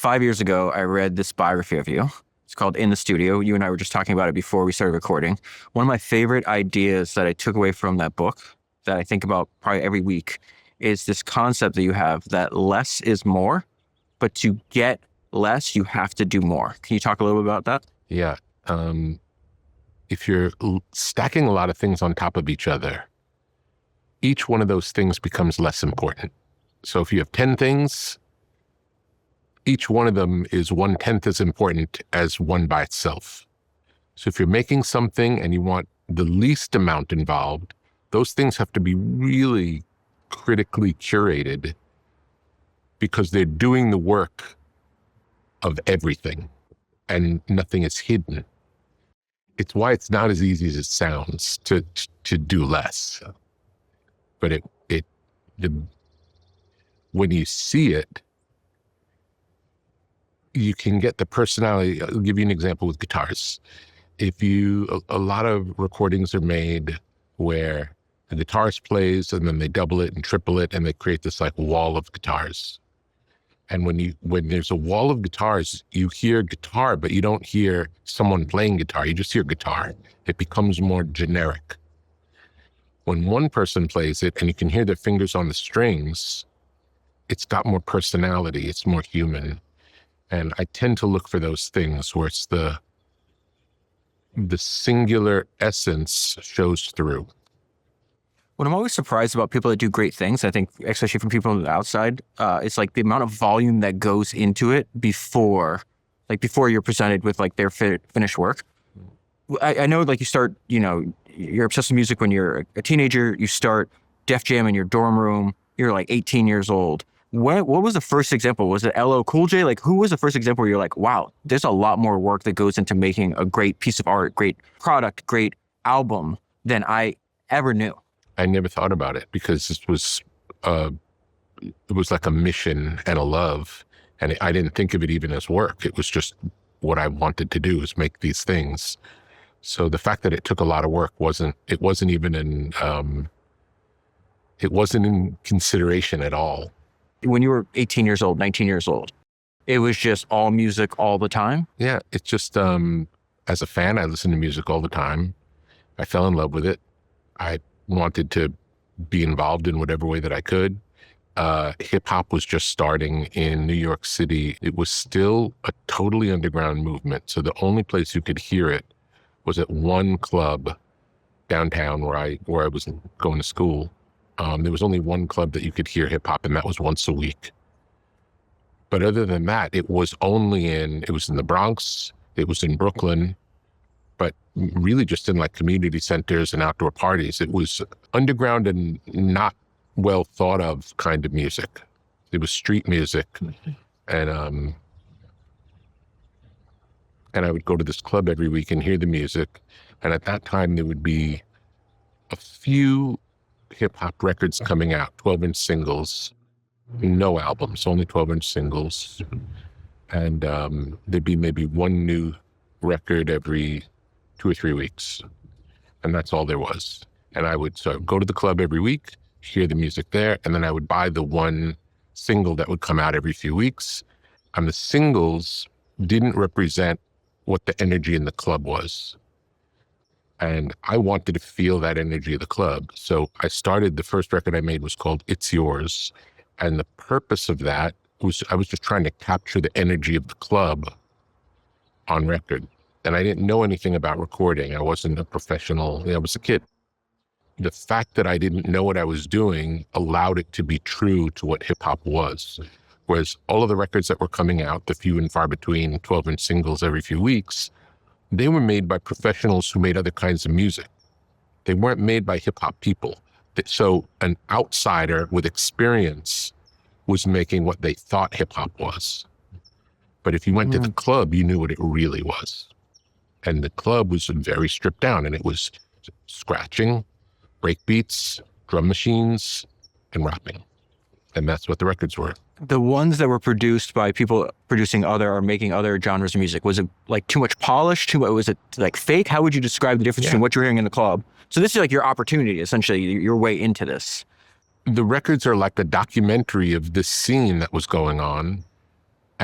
5 years ago, I read this biography of you. It's called In the Studio. You and I were just talking about it before we started recording. One of my favorite ideas that I took away from that book that I think about probably every week is this concept that you have that less is more, but to get less, you have to do more. Can you talk a little bit about that? Yeah. If you're stacking a lot of things on top of each other, each one of those things becomes less important. So if you have 10 things, each one of them is 1/10 as important as one by itself. So if you're making something and you want the least amount involved, those things have to be really critically curated because they're doing the work of everything and nothing is hidden. It's why it's not as easy as it sounds to do less. But when you see it, you can get the personality. I'll give you an example with guitars. A lot of recordings are made where the guitarist plays and then they double it and triple it and they create this like wall of guitars. And when there's a wall of guitars, you hear guitar, but you don't hear someone playing guitar. You just hear guitar. It becomes more generic. When one person plays it and you can hear their fingers on the strings, it's got more personality. It's more human. And I tend to look for those things where it's the singular essence shows through. What I'm always surprised about people that do great things, I think, especially from people on the outside, it's like the amount of volume that goes into it before you're presented with like their finished work. I know like you start, you're obsessed with music when you're a teenager, you start Def Jam in your dorm room, you're like 18 years old. What was the first example? Was it LL Cool J? Like, who was the first example where you're like, wow, there's a lot more work that goes into making a great piece of art, great product, great album than I ever knew? I never thought about it because it was like a mission and a love. And I didn't think of it even as work. It was just what I wanted to do is make these things. So the fact that it took a lot of work wasn't even it wasn't in consideration at all. When you were 18 years old, 19 years old, it was just all music all the time? Yeah, it's just, as a fan, I listened to music all the time. I fell in love with it. I wanted to be involved in whatever way that I could. Hip hop was just starting in New York City. It was still a totally underground movement. So the only place you could hear it was at one club downtown where I was going to school. There was only one club that you could hear hip hop, and that was once a week. But other than that, it was in the Bronx, it was in Brooklyn, but really just in like community centers and outdoor parties. It was underground and not well thought of kind of music. It was street music. And I would go to this club every week and hear the music. And at that time, there would be a few hip hop records coming out, 12-inch singles, no albums, only 12-inch singles. And there'd be maybe one new record every 2 or 3 weeks. And that's all there was. And I would go to the club every week, hear the music there, and then I would buy the one single that would come out every few weeks. And the singles didn't represent what the energy in the club was. And I wanted to feel that energy of the club. So the first record I made was called It's Yours. And the purpose of that was I was just trying to capture the energy of the club on record. And I didn't know anything about recording. I wasn't a professional. I was a kid. The fact that I didn't know what I was doing allowed it to be true to what hip hop was. Whereas all of the records that were coming out, the few and far between 12-inch singles every few weeks, they were made by professionals who made other kinds of music. They weren't made by hip hop people. So an outsider with experience was making what they thought hip hop was. But if you went to the club, you knew what it really was. And the club was very stripped down, and it was scratching, breakbeats, drum machines, and rapping. And that's what the records were. The ones that were produced by people producing other or making other genres of music, was it like too much polish? Was it like fake? How would you describe the difference between what you're hearing in the club? So this is like your opportunity, essentially, your way into this. The records are like a documentary of this scene that was going on.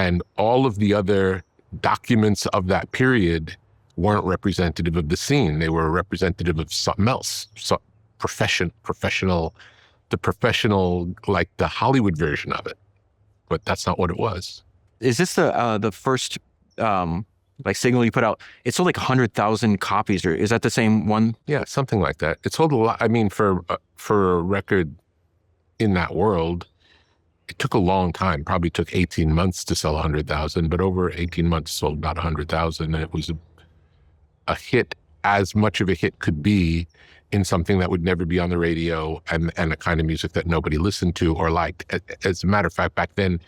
And all of the other documents of that period weren't representative of the scene. They were representative of something else, professional, like the Hollywood version of it. But that's not what it was. Is this the first like single you put out? It sold like 100,000 copies, or is that the same one? Yeah, something like that. It sold a lot. I mean, for a record in that world, it took a long time. Probably took 18 months to sell 100,000, but over 18 months sold about 100,000, and it was a hit, as much of a hit could be in something that would never be on the radio, and a kind of music that nobody listened to or liked. As a matter of fact, back then,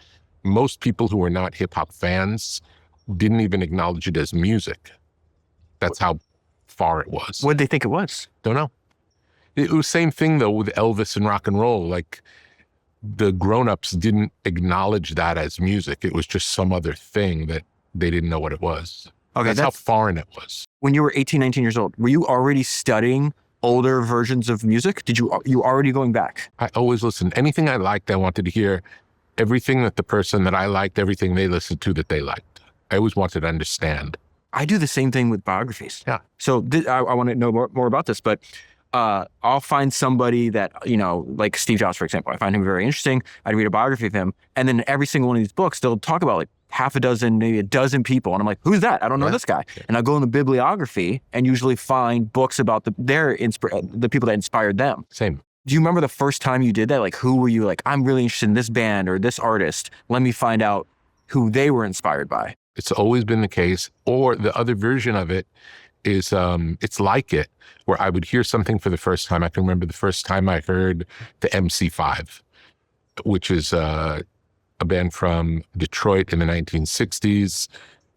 most people who were not hip hop fans didn't even acknowledge it as music. That's how far it was. What did they think it was? Don't know. It was same thing though with Elvis and rock and roll. Like, the grown-ups didn't acknowledge that as music. It was just some other thing that they didn't know what it was. Okay, that's how foreign it was. When you were 18, 19 years old, were you already studying older versions of music? Did you already going back? I always listened. Anything I liked, I wanted to hear. Everything that the person that I liked, everything they listened to that they liked. I always wanted to understand. I do the same thing with biographies. Yeah. So I want to know more about this, but I'll find somebody that, like Steve Jobs, for example. I find him very interesting. I read a biography of him. And then every single one of these books, they'll talk about like half a dozen, maybe a dozen people. And I'm like, who's that? I don't know this guy. Yeah. And I'll go in the bibliography and usually find books about the people that inspired them. Same. Do you remember the first time you did that? Like, who were you like, I'm really interested in this band or this artist. Let me find out who they were inspired by. It's always been the case. Or the other version of it is it's like it, where I would hear something for the first time. I can remember the first time I heard the MC5, which is a band from Detroit in the 1960s,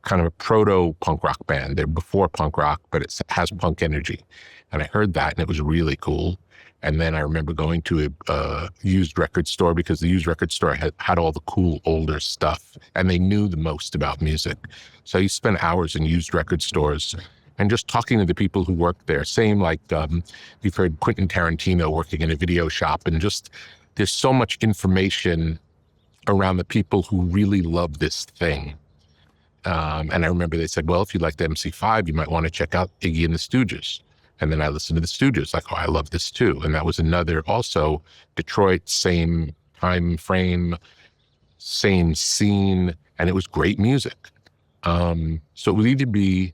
kind of a proto-punk rock band. They're before punk rock, but it has punk energy. And I heard that, and it was really cool. And then I remember going to a used record store, because the used record store had all the cool older stuff, and they knew the most about music. So I used to spend hours in used record stores and just talking to the people who worked there. Same like you've heard Quentin Tarantino working in a video shop, and just there's so much information around the people who really love this thing. And I remember they said, well, if you like the MC5, you might want to check out Iggy and the Stooges. And then I listened to the Stooges, like, oh, I love this too. And that was another, also Detroit, same time frame, same scene, and it was great music. So it would either be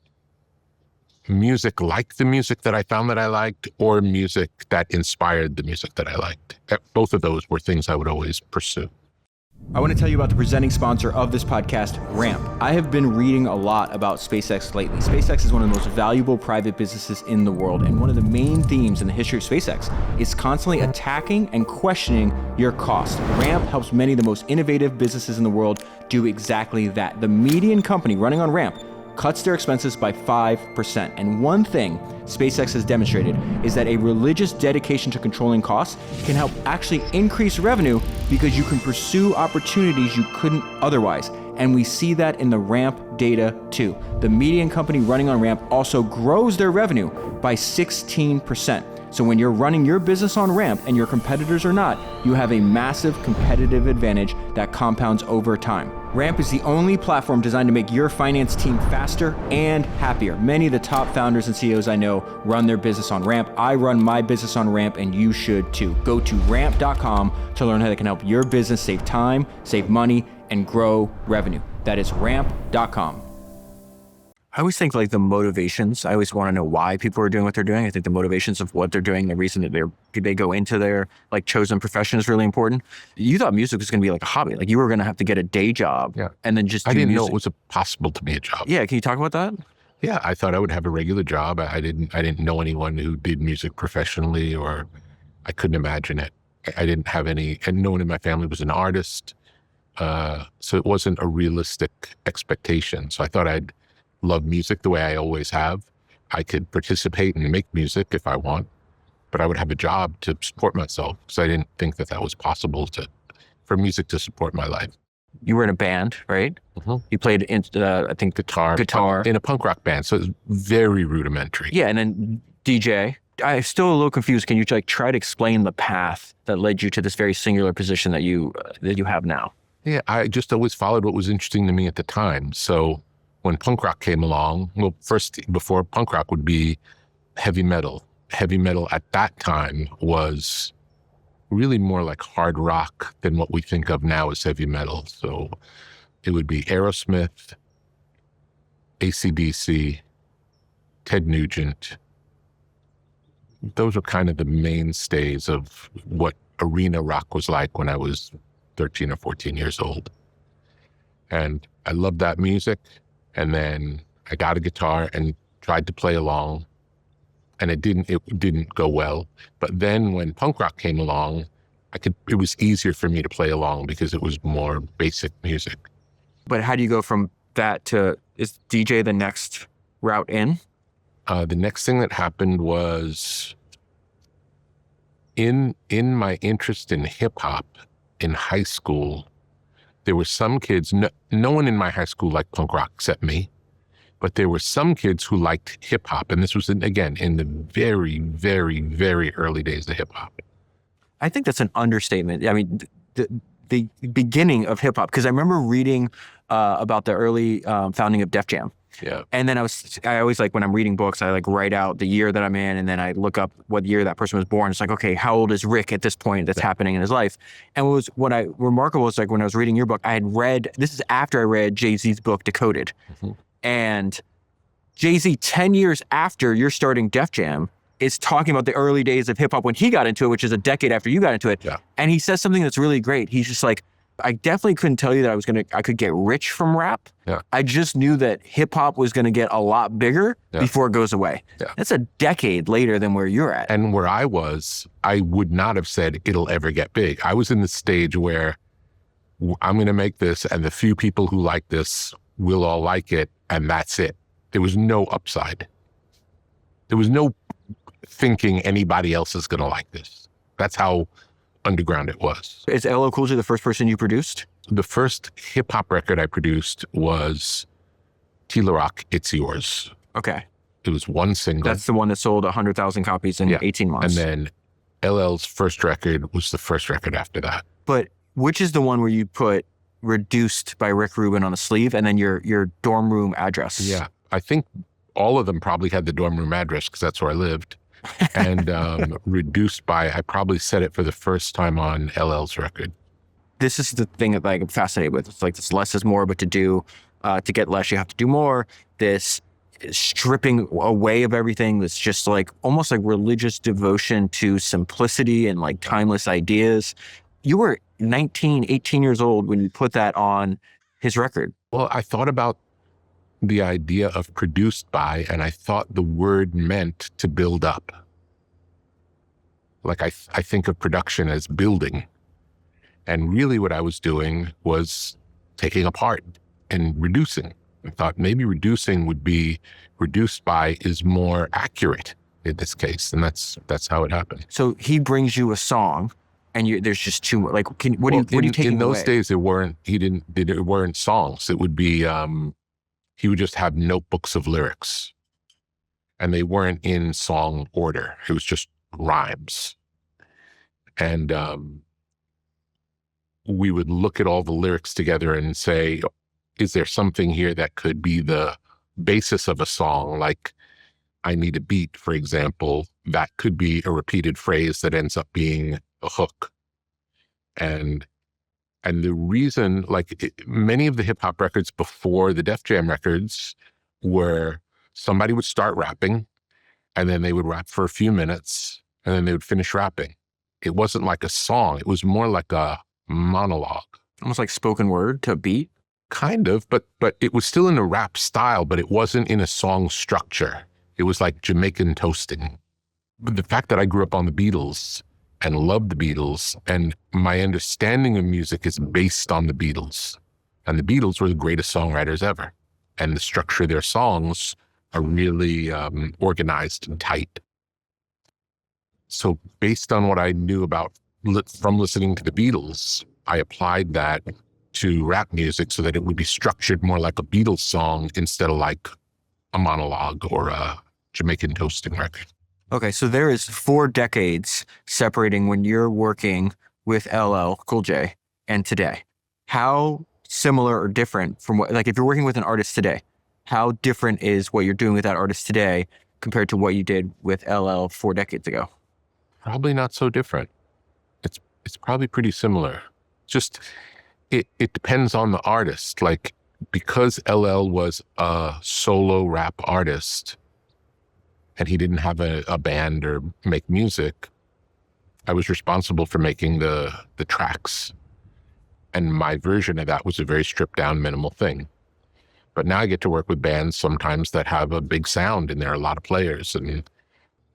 music like the music that I found that I liked, or music that inspired the music that I liked. Both of those were things I would always pursue. I want to tell you about the presenting sponsor of this podcast, Ramp. I have been reading a lot about SpaceX lately. SpaceX is one of the most valuable private businesses in the world, and one of the main themes in the history of SpaceX is constantly attacking and questioning your cost. Ramp helps many of the most innovative businesses in the world do exactly that. The median company running on Ramp cuts their expenses by 5%. And one thing SpaceX has demonstrated is that a religious dedication to controlling costs can help actually increase revenue, because you can pursue opportunities you couldn't otherwise. And we see that in the Ramp data too. The median company running on Ramp also grows their revenue by 16%. So when you're running your business on Ramp and your competitors are not, you have a massive competitive advantage that compounds over time. Ramp is the only platform designed to make your finance team faster and happier. Many of the top founders and CEOs I know run their business on Ramp. I run my business on Ramp, and you should too. Go to ramp.com to learn how they can help your business save time, save money, and grow revenue. That is ramp.com. I always think like the motivations, I always want to know why people are doing what they're doing. I think the motivations of what they're doing, the reason that they go into their like chosen profession is really important. You thought music was going to be like a hobby. Like you were going to have to get a day job and then just do music. Know it was possible to be a job. Yeah. Can you talk about that? Yeah. I thought I would have a regular job. I didn't know anyone who did music professionally, or I couldn't imagine it. I didn't have any, and no one in my family was an artist. So it wasn't a realistic expectation. So I thought I'd love music the way I always have. I could participate and make music if I want, but I would have a job to support myself, because I didn't think that was possible for music to support my life. You were in a band, right? Mm-hmm. You played, I think, guitar in a punk rock band. So it was very rudimentary. Yeah, and then DJ. I'm still a little confused. Can you like try to explain the path that led you to this very singular position that you have now? Yeah, I just always followed what was interesting to me at the time. So when punk rock came along, well, first, before punk rock would be heavy metal. Heavy metal at that time was really more like hard rock than what we think of now as heavy metal. So it would be Aerosmith, AC/DC, Ted Nugent. Those are kind of the mainstays of what arena rock was like when I was 13 or 14 years old. And I loved that music. And then I got a guitar and tried to play along, and it didn't go well. But then when punk rock came along, it was easier for me to play along because it was more basic music. But how do you go from that to, is DJ the next route in? The next thing that happened was in my interest in hip hop in high school, there were some kids, no one in my high school liked punk rock except me, but there were some kids who liked hip hop. And this was, again, in the very, very, very early days of hip hop. I think that's an understatement. I mean, the beginning of hip hop, because I remember reading about the early founding of Def Jam. Yeah. And then I always, like, when I'm reading books, I like write out the year that I'm in, and then I look up what year that person was born. It's like, okay, how old is Rick at this point that's happening in his life? And remarkable is, like, when I was reading your book, I had read, this is after I read Jay-Z's book, Decoded. Mm-hmm. And Jay-Z, 10 years after you're starting Def Jam, is talking about the early days of hip hop when he got into it, which is a decade after you got into it. Yeah. And he says something that's really great. He's just like, I definitely couldn't tell you that I could get rich from rap. Yeah. I just knew that hip hop was going to get a lot bigger before it goes away. Yeah. That's a decade later than where you're at. And where I was, I would not have said it'll ever get big. I was in the stage where I'm going to make this, and the few people who like this will all like it, and that's it. There was no upside. There was no thinking anybody else is going to like this. That's how underground it was. Is LL Cool J the first person you produced? The first hip hop record I produced was Tila Rock, It's Yours. Okay. It was one single. That's the one that sold 100,000 copies in 18 months. And then LL's first record was the first record after that. But which is the one where you put Reduced by Rick Rubin on the sleeve and then your dorm room address? Yeah. I think all of them probably had the dorm room address because that's where I lived. And Reduced by, I probably said it for the first time on LL's record. This is the thing that, like, I'm fascinated with. It's like this less is more, but to get less, you have to do more. This stripping away of everything. That's just like almost like religious devotion to simplicity and like timeless ideas. You were 19, 18 years old when you put that on his record. Well, I thought about the idea of produced by, and I thought the word meant to build up. Like I think of production as building. And really what I was doing was taking apart and reducing. I thought maybe reducing would be reduced by is more accurate in this case. And that's how it happened. So he brings you a song and there's just too much. Like, what are you taking in those away? days, it weren't songs. It would be, he would just have notebooks of lyrics, and they weren't in song order. It was just rhymes. And we would look at all the lyrics together and say, is there something here that could be the basis of a song? Like, I need a beat, for example, that could be a repeated phrase that ends up being a hook. And the reason, many of the hip hop records before the Def Jam records were somebody would start rapping and then they would rap for a few minutes and then they would finish rapping. It wasn't like a song. It was more like a monologue. Almost like spoken word to a beat? Kind of, but it was still in a rap style, but it wasn't in a song structure. It was like Jamaican toasting. But the fact that I grew up on the Beatles and loved the Beatles, and my understanding of music is based on the Beatles. And the Beatles were the greatest songwriters ever. And the structure of their songs are really organized and tight. So based on what I knew from listening to the Beatles, I applied that to rap music so that it would be structured more like a Beatles song instead of like a monologue or a Jamaican toasting record. Okay, so there is 4 decades separating when you're working with LL Cool J and today. how similar or different from what, like if you're working with an artist today, how different is what you're doing with that artist today compared to what you did with LL 4 decades ago? Probably not so different. It's probably pretty similar. Just it depends on the artist. Like, because LL was a solo rap artist and he didn't have a band or make music, I was responsible for making the tracks. And my version of that was a very stripped down, minimal thing. But now I get to work with bands sometimes that have a big sound and there are a lot of players. And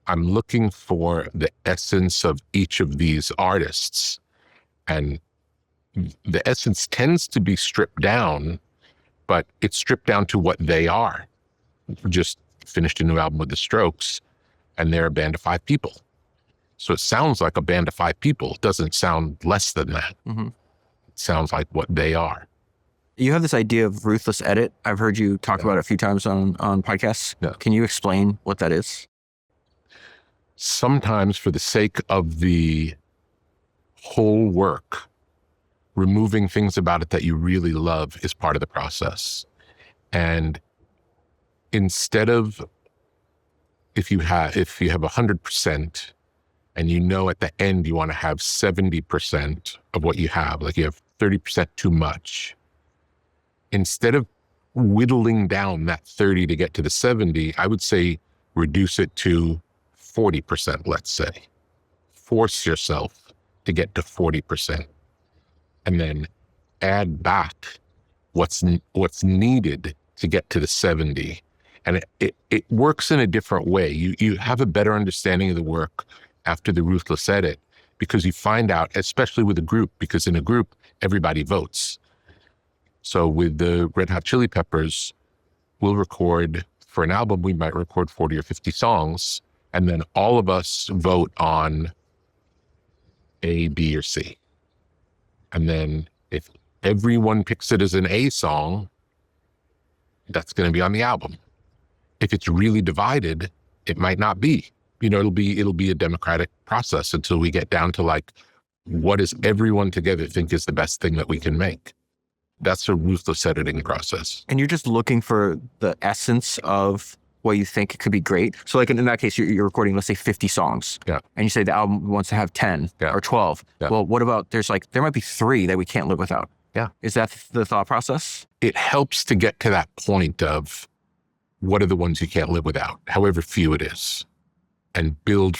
I'm looking for the essence of each of these artists. And the essence tends to be stripped down, but it's stripped down to what they are. Just finished a new album with the Strokes, and they're a band of 5 people. So it sounds like a band of 5 people. It doesn't sound less than that. Mm-hmm. It sounds like what they are. You have this idea of ruthless edit. I've heard you talk about it a few times on podcasts. Yeah. Can you explain what that is? Sometimes for the sake of the whole work, removing things about it that you really love is part of the process. And instead of, if you have 100% and you know at the end you want to have 70% of what you have, like you have 30% too much, instead of whittling down that 30 to get to the 70, I would say reduce it to 40%, let's say. Force yourself to get to 40%. And then add back what's needed to get to the 70. And it works in a different way. You have a better understanding of the work after the ruthless edit, because you find out, especially with a group, because in a group, everybody votes. So with the Red Hot Chili Peppers, we'll record, for an album, we might record 40 or 50 songs, and then all of us vote on A, B, or C. And then if everyone picks it as an A song, that's going to be on the album. If it's really divided, it might not be. It'll be a democratic process until we get down to like, what does everyone together think is the best thing that we can make? That's a ruthless editing process. And you're just looking for the essence of what you think could be great. So like in that case, you're recording, let's say 50 songs. Yeah. And you say the album wants to have 10 or 12. Yeah. Well, what about, there might be 3 that we can't live without. Yeah. Is that the thought process? It helps to get to that point of what are the ones you can't live without, however few it is, and build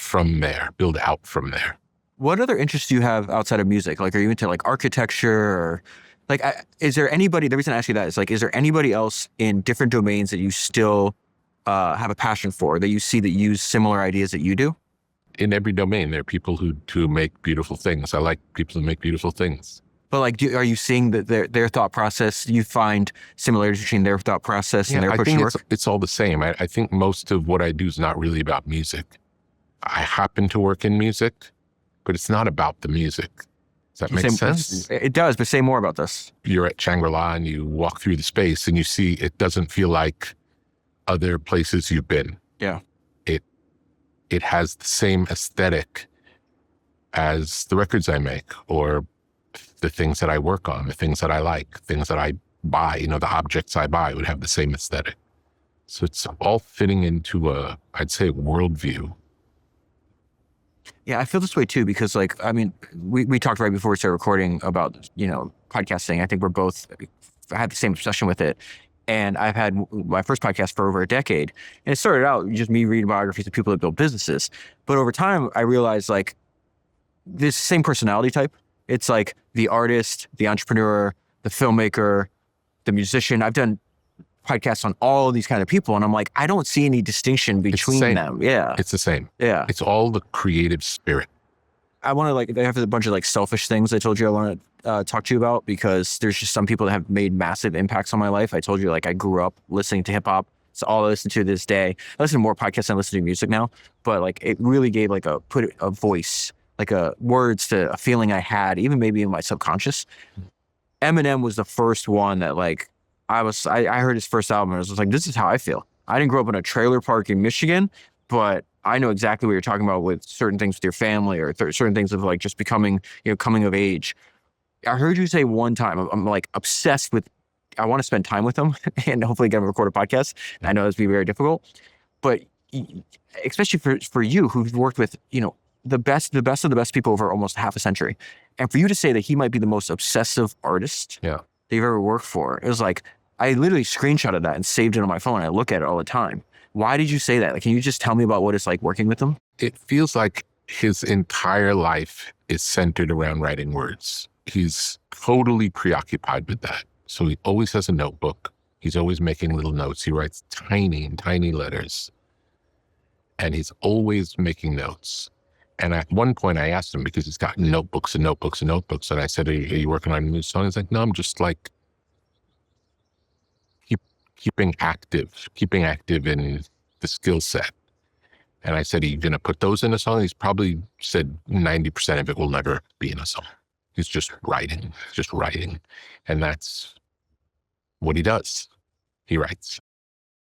out from there. What other interests do you have outside of music? Like, are you into like architecture or like, is there anybody, the reason I ask you that is like, is there anybody else in different domains that you still have a passion for, that you see that use similar ideas that you do? In every domain, there are people who make beautiful things. I like people who make beautiful things. But like, are you seeing that their thought process, you find similarities between their thought process and their approach to work? It's all the same. I think most of what I do is not really about music. I happen to work in music, but it's not about the music. Does that make sense? It does, but say more about this. You're at Shangri-La and you walk through the space and you see it doesn't feel like other places you've been. Yeah. It has the same aesthetic as the records I make, or the things that I work on, the things that I like, things that I buy, the objects I buy would have the same aesthetic. So it's all fitting into I'd say, worldview. Yeah, I feel this way too, because like, I mean, we talked right before we started recording about, podcasting. I think we're both had the same obsession with it. And I've had my first podcast for over a decade. And it started out just me reading biographies of people that build businesses. But over time, I realized like this same personality type. It's like the artist, the entrepreneur, the filmmaker, the musician. I've done podcasts on all of these kind of people. And I'm like, I don't see any distinction between them. Yeah. It's the same. Yeah. It's all the creative spirit. I want to I have a bunch of like selfish things I told you I want to talk to you about, because there's just some people that have made massive impacts on my life. I told you like I grew up listening to hip hop. It's all I listen to this day. I listen to more podcasts than I listen to music now, but like it really gave like a voice, like words to a feeling I had, even maybe in my subconscious. Eminem was the first one that like I heard his first album and I was like, this is how I feel. I didn't grow up in a trailer park in Michigan, but I know exactly what you're talking about with certain things with your family or certain things of like just becoming, coming of age. I heard you say one time, I'm like obsessed with, I want to spend time with them and hopefully get them to record a podcast. I know this would be very difficult, but especially for you who've worked with, the best of the best people over almost half a century. And for you to say that he might be the most obsessive artist Yeah. that you've ever worked for, it was like, I literally screenshotted that and saved it on my phone. I look at it all the time. Why did you say that? Like, can you just tell me about what it's like working with them? It feels like his entire life is centered around writing words. He's totally preoccupied with that. So he always has a notebook. He's always making little notes. He writes tiny, tiny letters. And he's always making notes. And at one point I asked him, because he's got notebooks and notebooks and notebooks. And I said, are you working on a new song? He's like, no, I'm just like keeping active in the skill set. And I said, are you going to put those in a song? He's probably said 90% of it will never be in a song. He's just writing. And that's what he does. He writes.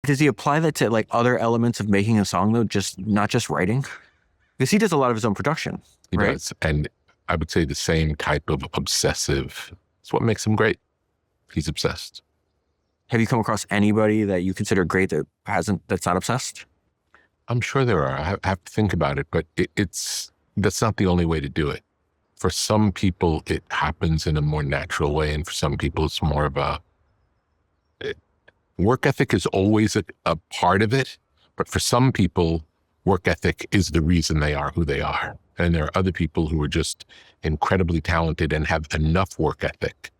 Does he apply that to like other elements of making a song though? Not just writing? Because he does a lot of his own production. He right? does. And I would say the same type of obsessive. It's what makes him great. He's obsessed. Have you come across anybody that you consider great that's not obsessed? I'm sure there are. I have to think about it, but that's not the only way to do it. For some people, it happens in a more natural way. And for some people, it's more of work ethic is always a part of it. But for some people, work ethic is the reason they are who they are. And there are other people who are just incredibly talented and have enough work ethic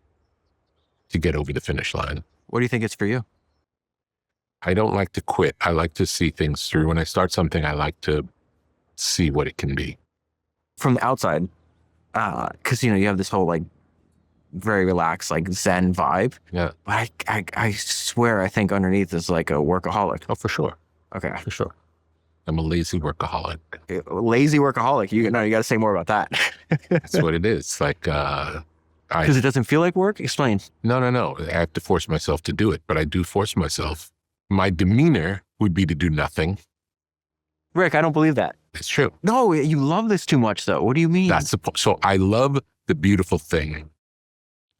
to get over the finish line. What do you think it's for you? I don't like to quit. I like to see things through. When I start something, I like to see what it can be. From the outside, because, you have this whole like very relaxed, like Zen vibe. Yeah. But I swear, I think underneath is like a workaholic. Oh, for sure. Okay. For sure. I'm a lazy workaholic. Lazy workaholic. You got to say more about that. That's what it is. Like, because it doesn't feel like work? Explain. No. I have to force myself to do it, but I do force myself. My demeanor would be to do nothing. Rick, I don't believe that. It's true. No, you love this too much though. What do you mean? So I love the beautiful thing.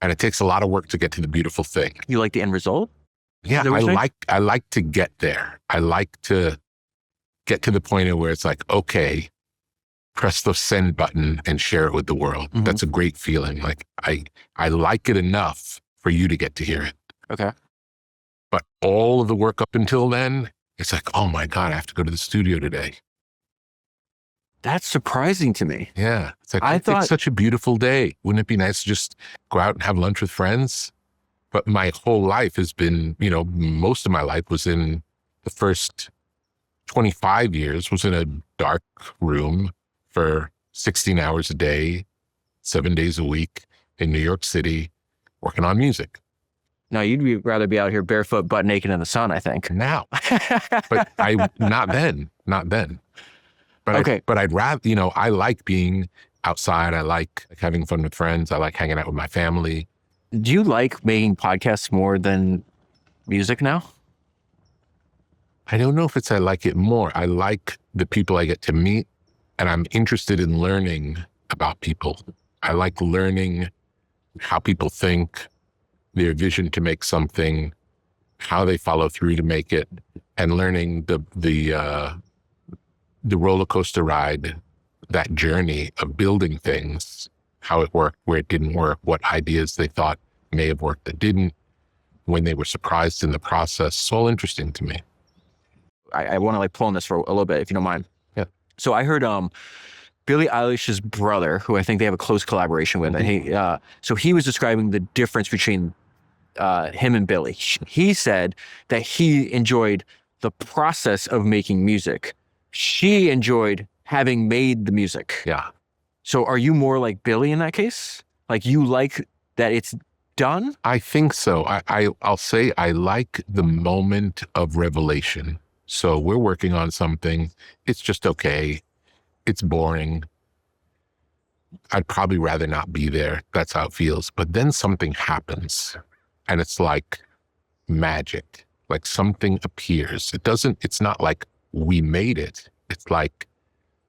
And it takes a lot of work to get to the beautiful thing. You like the end result? Yeah, I like to get there. I like to get to the point where it's like, okay, press the send button and share it with the world. Mm-hmm. That's a great feeling. Like I like it enough for you to get to hear it. Okay. But all of the work up until then, it's like, oh my God, I have to go to the studio today. That's surprising to me. Yeah. It's like, it's such a beautiful day. Wouldn't it be nice to just go out and have lunch with friends? But my whole life has been, most of my life was in the first 25 years was in a dark room for 16 hours a day, 7 days a week in New York City, working on music. No, you'd rather be out here barefoot, butt naked in the sun, I think. Now. But not then. But okay. I'd rather, I like being outside. I like having fun with friends. I like hanging out with my family. Do you like making podcasts more than music now? I don't know if I like it more. I like the people I get to meet, and I'm interested in learning about people. I like learning how people think, their vision to make something, how they follow through to make it, and learning the roller coaster ride, that journey of building things, how it worked, where it didn't work, what ideas they thought may have worked that didn't, when they were surprised in the process. It's all interesting to me. I want to like pull on this for a little bit, if you don't mind. Yeah. So I heard Billie Eilish's brother, who I think they have a close collaboration with, mm-hmm. and he was describing the difference between him and Billie. He said that he enjoyed the process of making music. She enjoyed having made the music. Yeah. So are you more like Billie in that case? Like you like that it's done? I think so. I'll say I like the moment of revelation. So we're working on something. It's just okay. It's boring. I'd probably rather not be there. That's how it feels. But then something happens and it's like magic, like something appears. It's not like we made it. It's like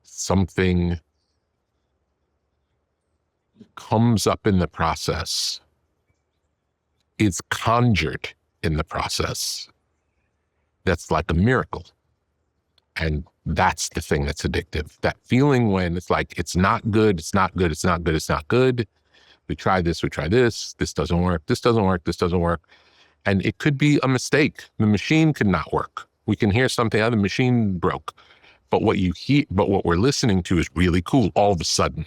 something comes up in the process is conjured in the process. That's like a miracle. And that's the thing that's addictive. That feeling when it's like, it's not good, it's not good, it's not good, it's not good. We try this, this doesn't work, this doesn't work, this doesn't work. And it could be a mistake. The machine could not work. We can hear something, the machine broke. But what we're listening to is really cool all of a sudden.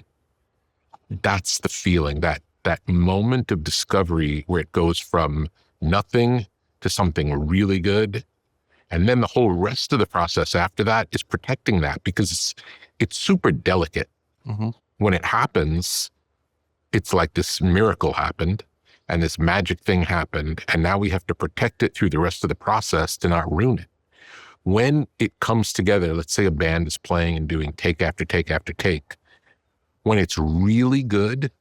That's the feeling, that moment of discovery where it goes from nothing to something really good. And then the whole rest of the process after that is protecting that, because it's super delicate. Mm-hmm. When it happens, it's like this miracle happened and this magic thing happened. And now we have to protect it through the rest of the process to not ruin it. When it comes together, let's say a band is playing and doing take after take after take, when it's really good,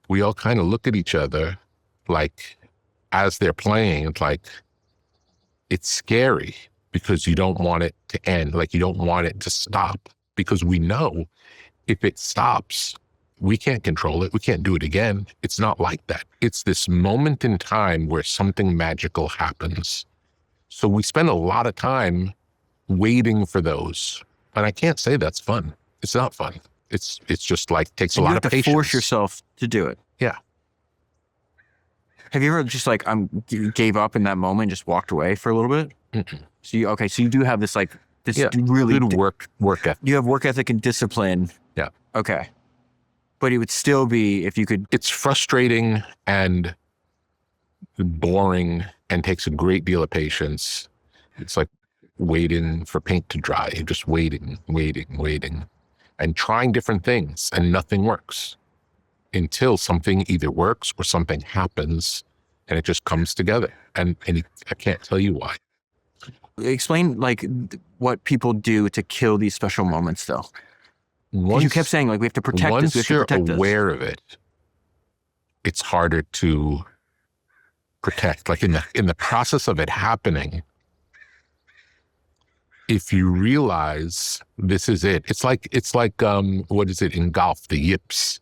we all kind of look at each other like, as they're playing, it's like, it's scary because you don't want it to end. Like, you don't want it to stop, because we know if it stops, we can't control it. We can't do it again. It's not like that. It's this moment in time where something magical happens. So we spend a lot of time waiting for those. And I can't say that's fun. It's not fun. It's just like, takes a lot of patience. You have to force yourself to do it. Yeah. Have you ever just like, gave up in that moment, just walked away for a little bit? Mm-mm. So you do have this like, this really good work ethic. You have work ethic and discipline. Yeah. Okay. But it would still be, if you could. It's frustrating and boring and takes a great deal of patience. It's like waiting for paint to dry. You're just waiting and trying different things, and nothing works until something either works or something happens and it just comes together. And I can't tell you why. Explain like what people do to kill these special moments though. Because you kept saying like, we have to protect this, we have to protect this. Once you're aware of it, it's harder to protect. Like in the process of it happening, if you realize this is it, it's like what is it in golf, the yips?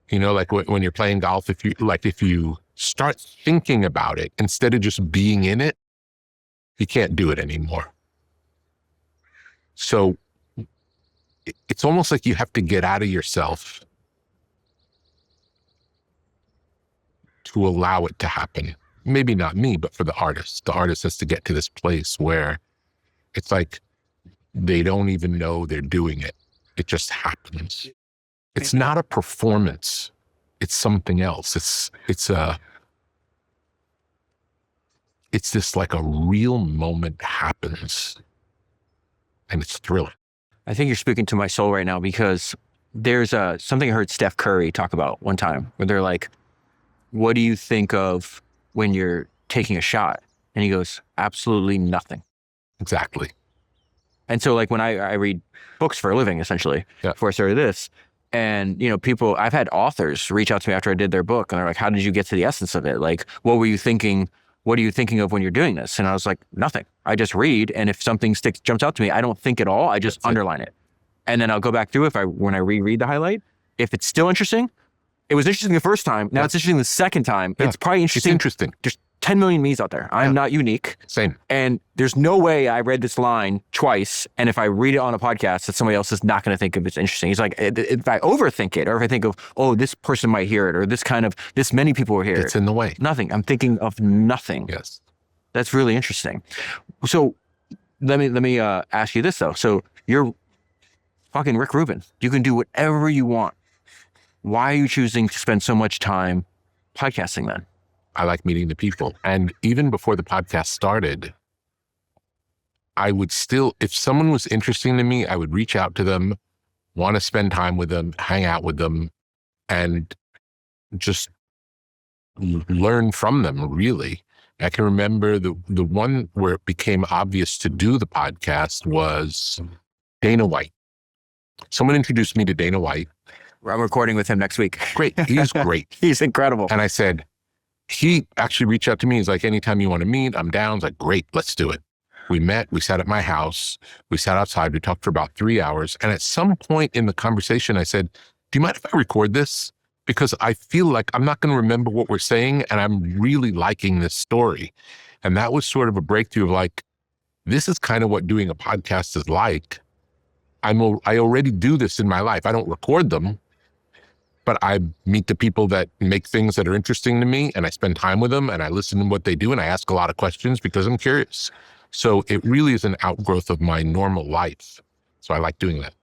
You know, like when you're playing golf, if you start thinking about it instead of just being in it, you can't do it anymore. So it's almost like you have to get out of yourself to allow it to happen. Maybe not me, but for the artist has to get to this place where it's like they don't even know they're doing it. It just happens. It's not a performance. It's something else. It's this like a real moment happens, and it's thrilling. I think you're speaking to my soul right now, because there's something I heard Steph Curry talk about one time where they're like, what do you think of when you're taking a shot? And he goes, absolutely nothing. Exactly. And so like when I read books for a living, essentially, before I started this, and, you know, I've had authors reach out to me after I did their book, and they're like, how did you get to the essence of it? Like, what were you thinking? What are you thinking of when you're doing this? And I was like, nothing. I just read. And if something jumps out to me, I don't think at all. I just underline it. And then I'll go back through when I reread the highlight. If it's still interesting, it was interesting the first time. Now it's interesting the second time. Yeah. It's probably interesting. It's interesting. There's 10 million me's out there. I'm not unique. Same. And there's no way I read this line twice, and if I read it on a podcast, that somebody else is not going to think of it's interesting. He's like, if I overthink it, or if I think of, oh, this person might hear it, or this many people will hear it. It's in the way. Nothing. I'm thinking of nothing. Yes. That's really interesting. So let me ask you this though. So you're fucking Rick Rubin. You can do whatever you want. Why are you choosing to spend so much time podcasting then? I like meeting the people. And even before the podcast started, I would still, if someone was interesting to me, I would reach out to them, want to spend time with them, hang out with them, and just learn from them, really. I can remember the one where it became obvious to do the podcast was Dana White. Someone introduced me to Dana White. I'm recording with him next week. Great. He's great. He's incredible. And I said, he actually reached out to me. He's like, anytime you want to meet, I'm down. I was like, great, let's do it. We met, we sat at my house, we sat outside, we talked for about 3 hours. And at some point in the conversation, I said, do you mind if I record this? Because I feel like I'm not going to remember what we're saying, and I'm really liking this story. And that was sort of a breakthrough of like, this is kind of what doing a podcast is like. I already do this in my life. I don't record them, but I meet the people that make things that are interesting to me, and I spend time with them, and I listen to what they do, and I ask a lot of questions because I'm curious. So it really is an outgrowth of my normal life. So I like doing that.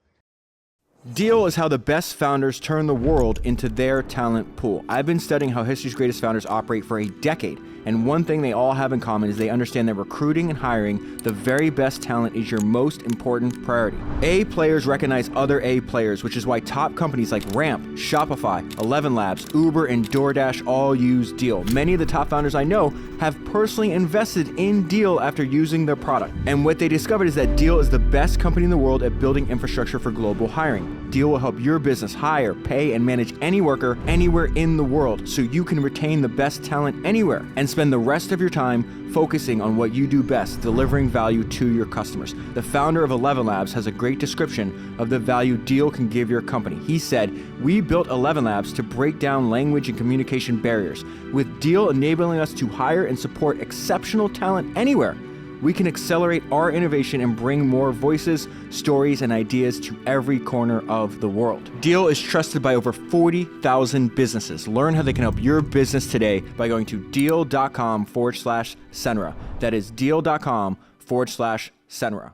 Deal is how the best founders turn the world into their talent pool. I've been studying how history's greatest founders operate for a decade, and one thing they all have in common is they understand that recruiting and hiring the very best talent is your most important priority. A players recognize other A players, which is why top companies like Ramp, Shopify, 11 Labs, Uber, and DoorDash all use Deal. Many of the top founders I know have personally invested in Deal after using their product. And what they discovered is that Deal is the best company in the world at building infrastructure for global hiring. Deal will help your business hire, pay, and manage any worker anywhere in the world so you can retain the best talent anywhere and spend the rest of your time focusing on what you do best, delivering value to your customers. The founder of 11 Labs has a great description of the value Deal can give your company. He said, "We built 11 Labs to break down language and communication barriers. With Deal enabling us to hire and support exceptional talent anywhere, we can accelerate our innovation and bring more voices, stories, and ideas to every corner of the world." Deal is trusted by over 40,000 businesses. Learn how they can help your business today by going to deal.com/Senra. That is deal.com/Senra.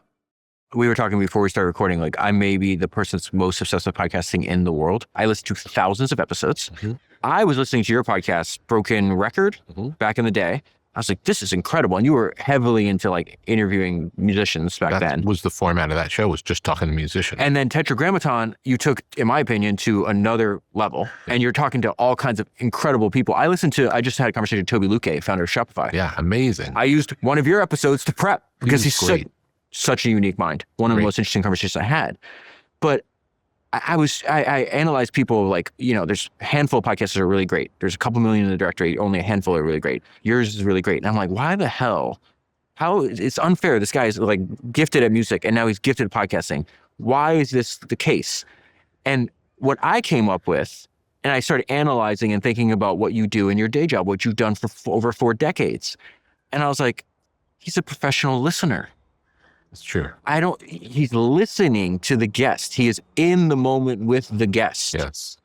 We were talking before we started recording, like I may be the person that's most obsessed with podcasting in the world. I listen to thousands of episodes. Mm-hmm. I was listening to your podcast, Broken Record, back in the day. I was like, this is incredible. And you were heavily into like interviewing musicians back then. That was the format of that show, was just talking to musicians. And then Tetragrammaton, you took, in my opinion, to another level. And you're talking to all kinds of incredible people. I just had a conversation with Toby Luque, founder of Shopify. Yeah, amazing. I used one of your episodes to prep because he's such a unique mind. One of the most interesting conversations I had. But I analyzed people like, there's a handful of podcasts that are really great. There's a couple million in the directory. Only a handful are really great. Yours is really great. And I'm like, why the hell? How it's unfair. This guy is like gifted at music and now he's gifted at podcasting. Why is this the case? And what I came up with, and I started analyzing and thinking about what you do in your day job, what you've done for over 4 decades. And I was like, he's a professional listener. It's true. He's listening to the guest. He is in the moment with the guest. Yes.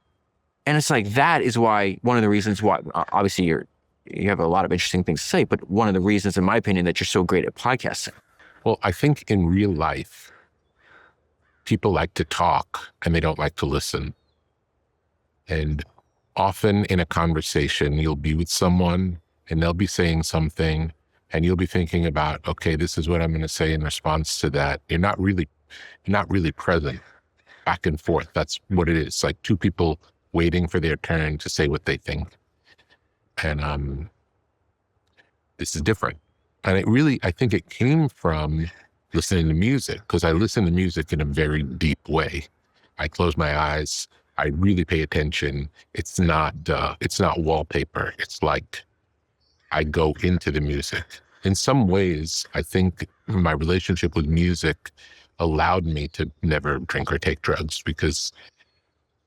And it's like, that is why, one of the reasons why, obviously you have a lot of interesting things to say, but one of the reasons, in my opinion, that you're so great at podcasting. Well, I think in real life, people like to talk and they don't like to listen. And often in a conversation, you'll be with someone and they'll be saying something, and you'll be thinking about, okay, this is what I'm going to say in response to that. You're not really present back and forth. That's what it is. Like two people waiting for their turn to say what they think. And this is different. And I think it came from listening to music, because I listen to music in a very deep way. I close my eyes. I really pay attention. It's not wallpaper. It's like I go into the music. In some ways, I think my relationship with music allowed me to never drink or take drugs, because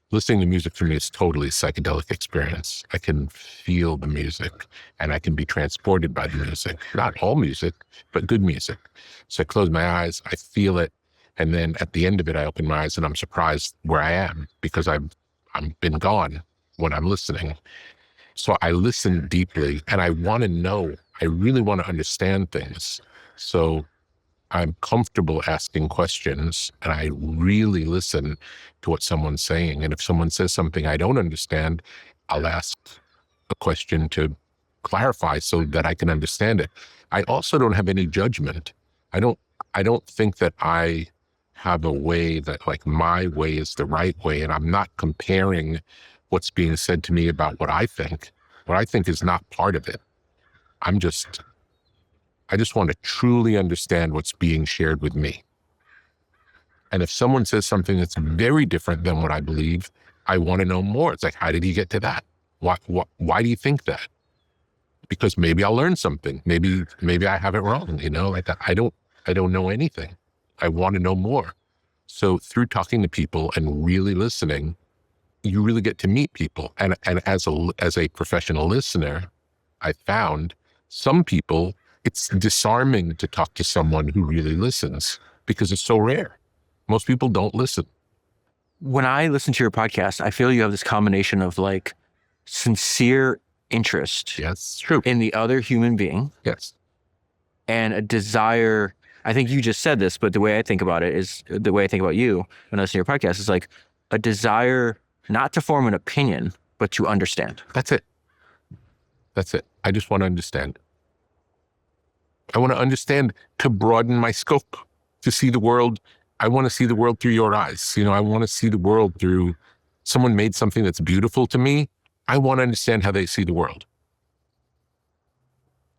listening to music for me is totally a psychedelic experience. I can feel the music and I can be transported by the music. Not all music, but good music. So I close my eyes, I feel it. And then at the end of it, I open my eyes and I'm surprised where I am, because I've been gone when I'm listening. So I listen deeply and I want to know. I really want to understand things. So I'm comfortable asking questions and I really listen to what someone's saying. And if someone says something I don't understand, I'll ask a question to clarify so that I can understand it. I also don't have any judgment. I don't think that I have a way that like my way is the right way. And I'm not comparing what's being said to me about what I think. What I think is not part of it. I just want to truly understand what's being shared with me. And if someone says something that's very different than what I believe, I want to know more. It's like, how did he get to that? Why do you think that? Because maybe I'll learn something. Maybe I have it wrong, like that. I don't know anything. I want to know more. So through talking to people and really listening, you really get to meet people. And as a professional listener, I found some people, it's disarming to talk to someone who really listens because it's so rare. Most people don't listen. When I listen to your podcast, I feel you have this combination of like sincere interest Yes, true. in the other human being Yes. and a desire. I think you just said this, but the way I think about it is the way I think about you when I listen to your podcast is like a desire not to form an opinion, but to understand. That's it. That's it. I just want to understand. I want to understand to broaden my scope, to see the world. I want to see the world through your eyes. You know, I want to see the world through someone made something that's beautiful to me. I want to understand how they see the world.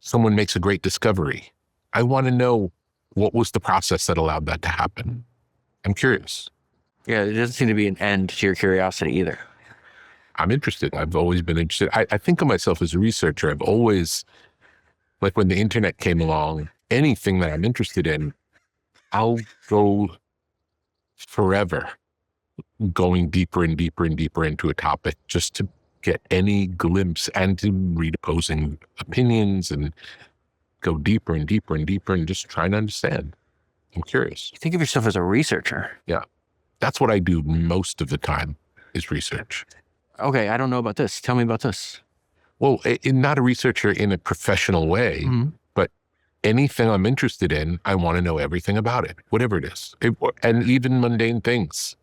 Someone makes a great discovery. I want to know what was the process that allowed that to happen. I'm curious. Yeah, there doesn't seem to be an end to your curiosity either. I'm interested. I've always been interested. I think of myself as a researcher. I've always, like when the internet came along, anything that I'm interested in, I'll go forever going deeper and deeper and deeper into a topic just to get any glimpse and to read opposing opinions and go deeper and deeper and deeper and just trying to understand. I'm curious. You think of yourself as a researcher. Yeah. That's what I do most of the time is research. Okay, I don't know about this. Tell me about this. Well, not a researcher in a professional way, but anything I'm interested in, I want to know everything about it, whatever it is. And even mundane things.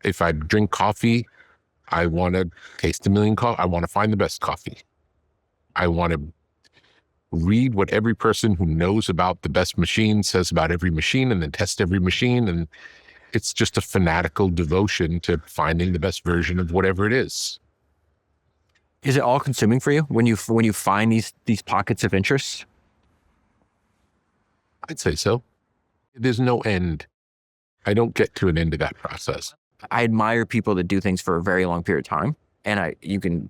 If I drink coffee, I want to taste a million coffee. I want to find the best coffee. I want to read what every person who knows about the best machine says about every machine and then test every machine. And it's just a fanatical devotion to finding the best version of whatever it is. Is it all consuming for you when you find these pockets of interest? I'd say so. There's no end. I don't get to an end of that process. I admire people that do things for a very long period of time. And you can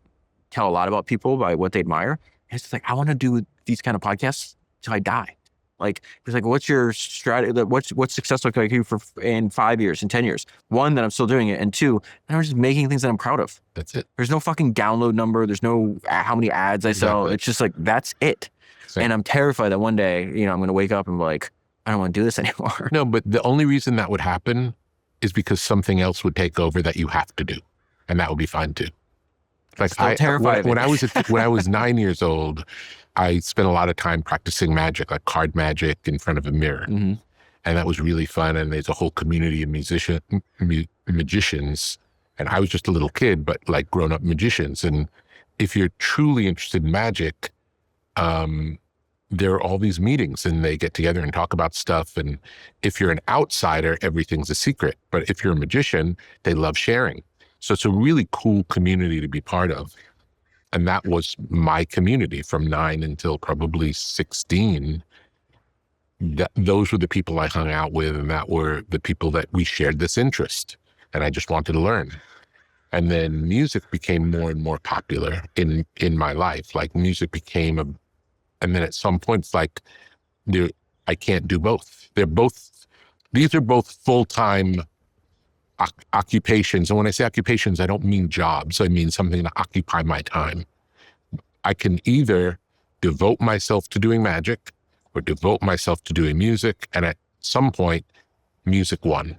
tell a lot about people by what they admire. And it's like, I want to do these kind of podcasts till I die. Like, it's like, what's your strategy? What's success look like for in 5 years, in 10 years? One, that I'm still doing it. And two, I'm just making things that I'm proud of. That's it. There's no fucking download number. There's no how many ads I sell. Exactly. It's just like, that's it. Same. And I'm terrified that one day, I'm going to wake up and be like, I don't want to do this anymore. No, but the only reason that would happen is because something else would take over that you have to do. And that would be fine too. Like Still terrified when I was 9 years old, I spent a lot of time practicing magic, like card magic in front of a mirror. Mm-hmm. And that was really fun. And there's a whole community of magicians. And I was just a little kid, but like grown-up magicians. And if you're truly interested in magic, there are all these meetings and they get together and talk about stuff. And if you're an outsider, everything's a secret. But if you're a magician, they love sharing. So it's a really cool community to be part of. And that was my community from 9 until probably 16. Those were the people I hung out with, and that were the people that we shared this interest. And I just wanted to learn. And then music became more and more popular in my life. Like music became and then at some point it's like, I can't do both. These are both full-time occupations. And when I say occupations, I don't mean jobs. I mean something to occupy my time. I can either devote myself to doing magic or devote myself to doing music. And at some point, music won.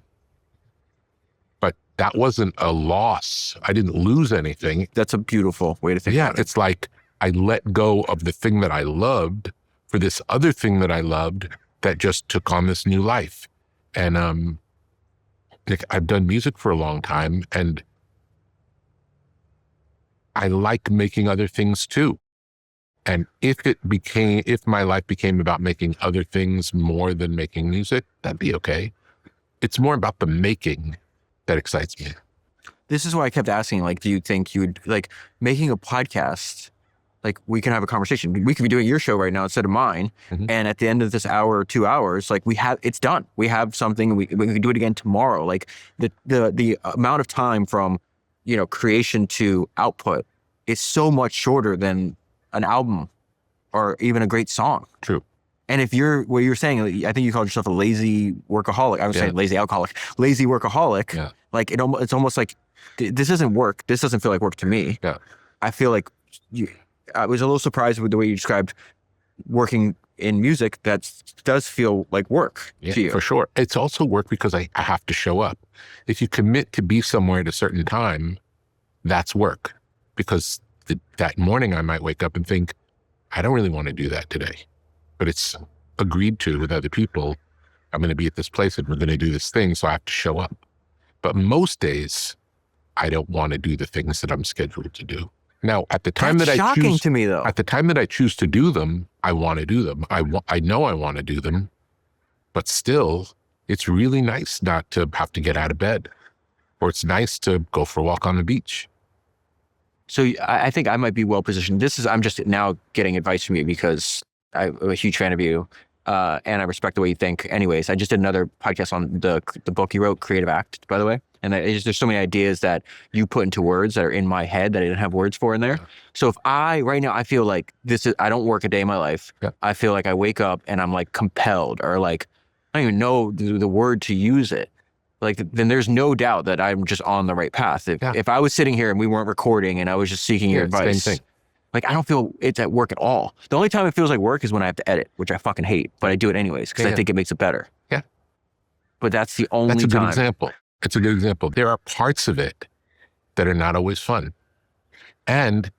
But that wasn't a loss. I didn't lose anything. That's a beautiful way to think about it. It's like I let go of the thing that I loved for this other thing that I loved that just took on this new life. And I've done music for a long time, and I like making other things too. And if my life became about making other things more than making music, that'd be okay. It's more about the making that excites me. This is why I kept asking, like, do you think you would, like, making a podcast, like, we can have a conversation. We could be doing your show right now instead of mine. Mm-hmm. And at the end of this hour or 2 hours, like, it's done. We have something, we can do it again tomorrow. Like, the amount of time from, creation to output is so much shorter than an album or even a great song. True. And if what you're saying, I think you called yourself a lazy workaholic. I was saying lazy alcoholic, lazy workaholic. Yeah. Like, it's almost like this isn't work. This doesn't feel like work to me. Yeah. I feel like I was a little surprised with the way you described working in music. That does feel like work to you. For sure. It's also work because I have to show up. If you commit to be somewhere at a certain time, that's work. Because that morning I might wake up and think, I don't really want to do that today. But it's agreed to with other people. I'm going to be at this place and we're going to do this thing, so I have to show up. But most days, I don't want to do the things that I'm scheduled to do. Now, at the time That's shocking to me, though. At the time that I choose to do them, I want to do them. I know I want to do them, but still, it's really nice not to have to get out of bed, or it's nice to go for a walk on the beach. So I think I might be well positioned. I'm just now getting advice from you because I'm a huge fan of you, and I respect the way you think. Anyways, I just did another podcast on the book you wrote, Creative Act, by the way. And there's so many ideas that you put into words that are in my head that I didn't have words for in there. Yeah. So if right now I feel like I don't work a day in my life. Yeah. I feel like I wake up and I'm like compelled, or like, I don't even know the word to use it. Like, then there's no doubt that I'm just on the right path. If I was sitting here and we weren't recording and I was just seeking your advice, same thing. Like, I don't feel it's at work at all. The only time it feels like work is when I have to edit, which I fucking hate, but I do it anyways because I think it makes it better. Yeah. But that's the only time. That's a good example. It's a good example. There are parts of it that are not always fun. And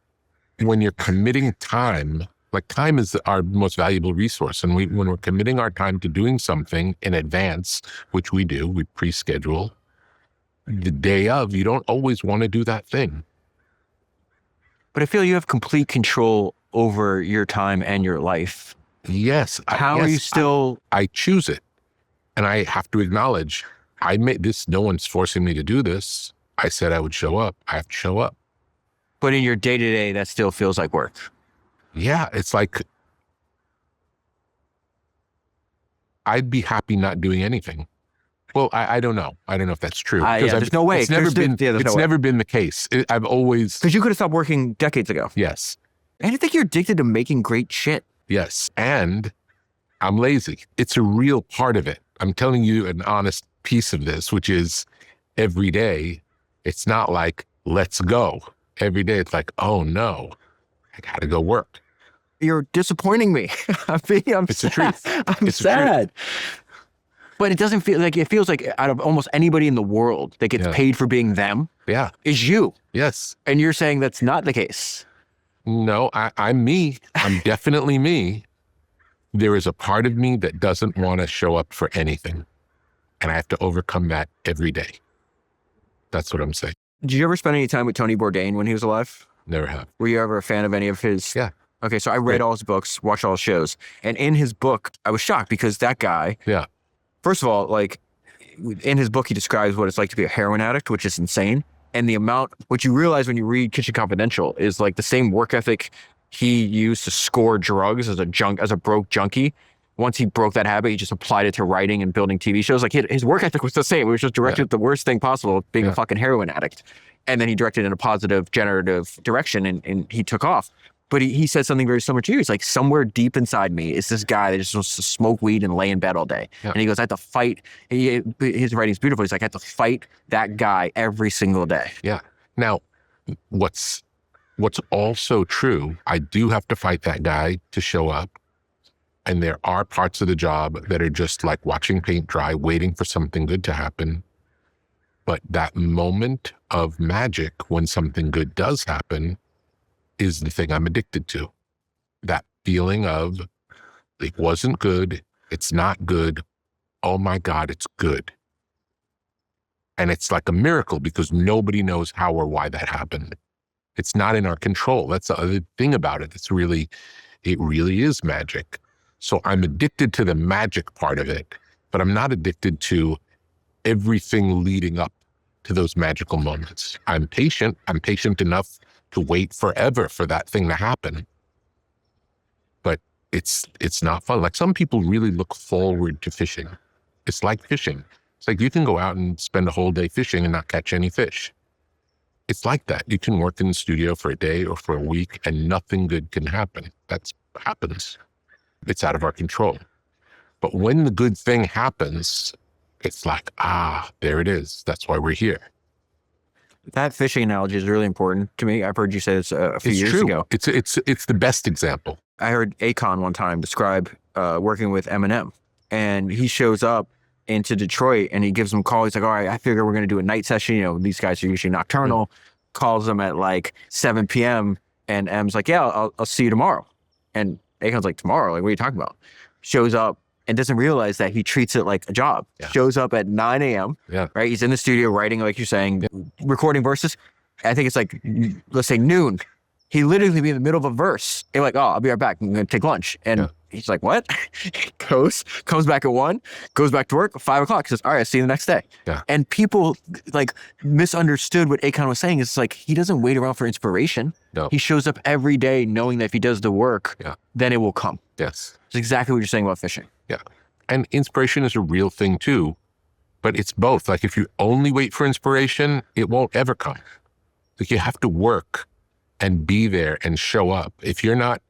when you're committing time, like time is our most valuable resource. And when we're committing our time to doing something in advance, which we do, we pre-schedule, the day of, you don't always want to do that thing. But I feel you have complete control over your time and your life. Yes. How are you still? I choose it. And I have to acknowledge, I made this, no one's forcing me to do this. I said I would show up. I have to show up. But in your day-to-day, that still feels like work. Yeah, it's like, I'd be happy not doing anything. Well, I don't know. I don't know if that's true. There's no way. It's never been the case. I've always... Because you could have stopped working decades ago. Yes. And I think you're addicted to making great shit. Yes. And I'm lazy. It's a real part of it. I'm telling you an honest piece of this, which is every day, it's not like, let's go. Every day, it's like, oh no, I got to go work. You're disappointing me. It's the truth. I'm sad. But it doesn't feel like, it feels like out of almost anybody in the world that gets paid for being them is you. Yes. And you're saying that's not the case. No, I'm me. I'm definitely me. There is a part of me that doesn't want to show up for anything. And I have to overcome that every day. That's what I'm saying. Did you ever spend any time with Tony Bourdain when he was alive? Never have. Were you ever a fan of any of his? Yeah. Okay, so I read all his books, watched all his shows. And in his book, I was shocked because that guy, first of all, like in his book, he describes what it's like to be a heroin addict, which is insane. And the amount, what you realize when you read Kitchen Confidential is like the same work ethic he used to score drugs as a broke junkie. Once he broke that habit, he just applied it to writing and building TV shows. Like his work ethic was the same. It was just directed at the worst thing possible, being a fucking heroin addict. And then he directed in a positive, generative direction and he took off. But he said something very similar to you. He's like, somewhere deep inside me is this guy that just wants to smoke weed and lay in bed all day. Yeah. And he goes, I have to fight. His writing's beautiful. He's like, I have to fight that guy every single day. Yeah. Now, what's also true, I do have to fight that guy to show up. And there are parts of the job that are just like watching paint dry, waiting for something good to happen. But that moment of magic when something good does happen is the thing I'm addicted to. That feeling of, it wasn't good, it's not good, oh my God, it's good. And it's like a miracle because nobody knows how or why that happened. It's not in our control. That's the other thing about it. It really is magic. So I'm addicted to the magic part of it, but I'm not addicted to everything leading up to those magical moments. I'm patient. I'm patient enough to wait forever for that thing to happen. But it's not fun. Like some people really look forward to fishing. It's like fishing. It's like you can go out and spend a whole day fishing and not catch any fish. It's like that. You can work in the studio for a day or for a week and nothing good can happen. That happens. It's out of our control. But when the good thing happens, it's like, there it is. That's why we're here. That fishing analogy is really important to me. I've heard you say this a few years ago. It's the best example. I heard Akon one time describe working with Eminem, and he shows up into Detroit and he gives them a call. He's like, all right, I figure we're going to do a night session. You know, these guys are usually nocturnal. Calls them at like 7 p.m. and M's like, yeah, I'll see you tomorrow. And Akon's like, tomorrow? Like, what are you talking about? Shows up and doesn't realize that he treats it like a job. Yeah. Shows up at 9 a.m. Yeah. Right? He's in the studio writing, like you're saying, recording verses. I think it's like, let's say noon. He literally be in the middle of a verse. And like, oh, I'll be right back. I'm going to take lunch. And he's like, what? Comes back at 1, goes back to work, 5 o'clock, says, all right, I'll see you the next day. Yeah. And people like misunderstood what Akon was saying. It's like, he doesn't wait around for inspiration. No. He shows up every day knowing that if he does the work, then it will come. Yes. It's exactly what you're saying about fishing. Yeah. And inspiration is a real thing too, but it's both. Like if you only wait for inspiration, it won't ever come. Like you have to work and be there and show up. If you're not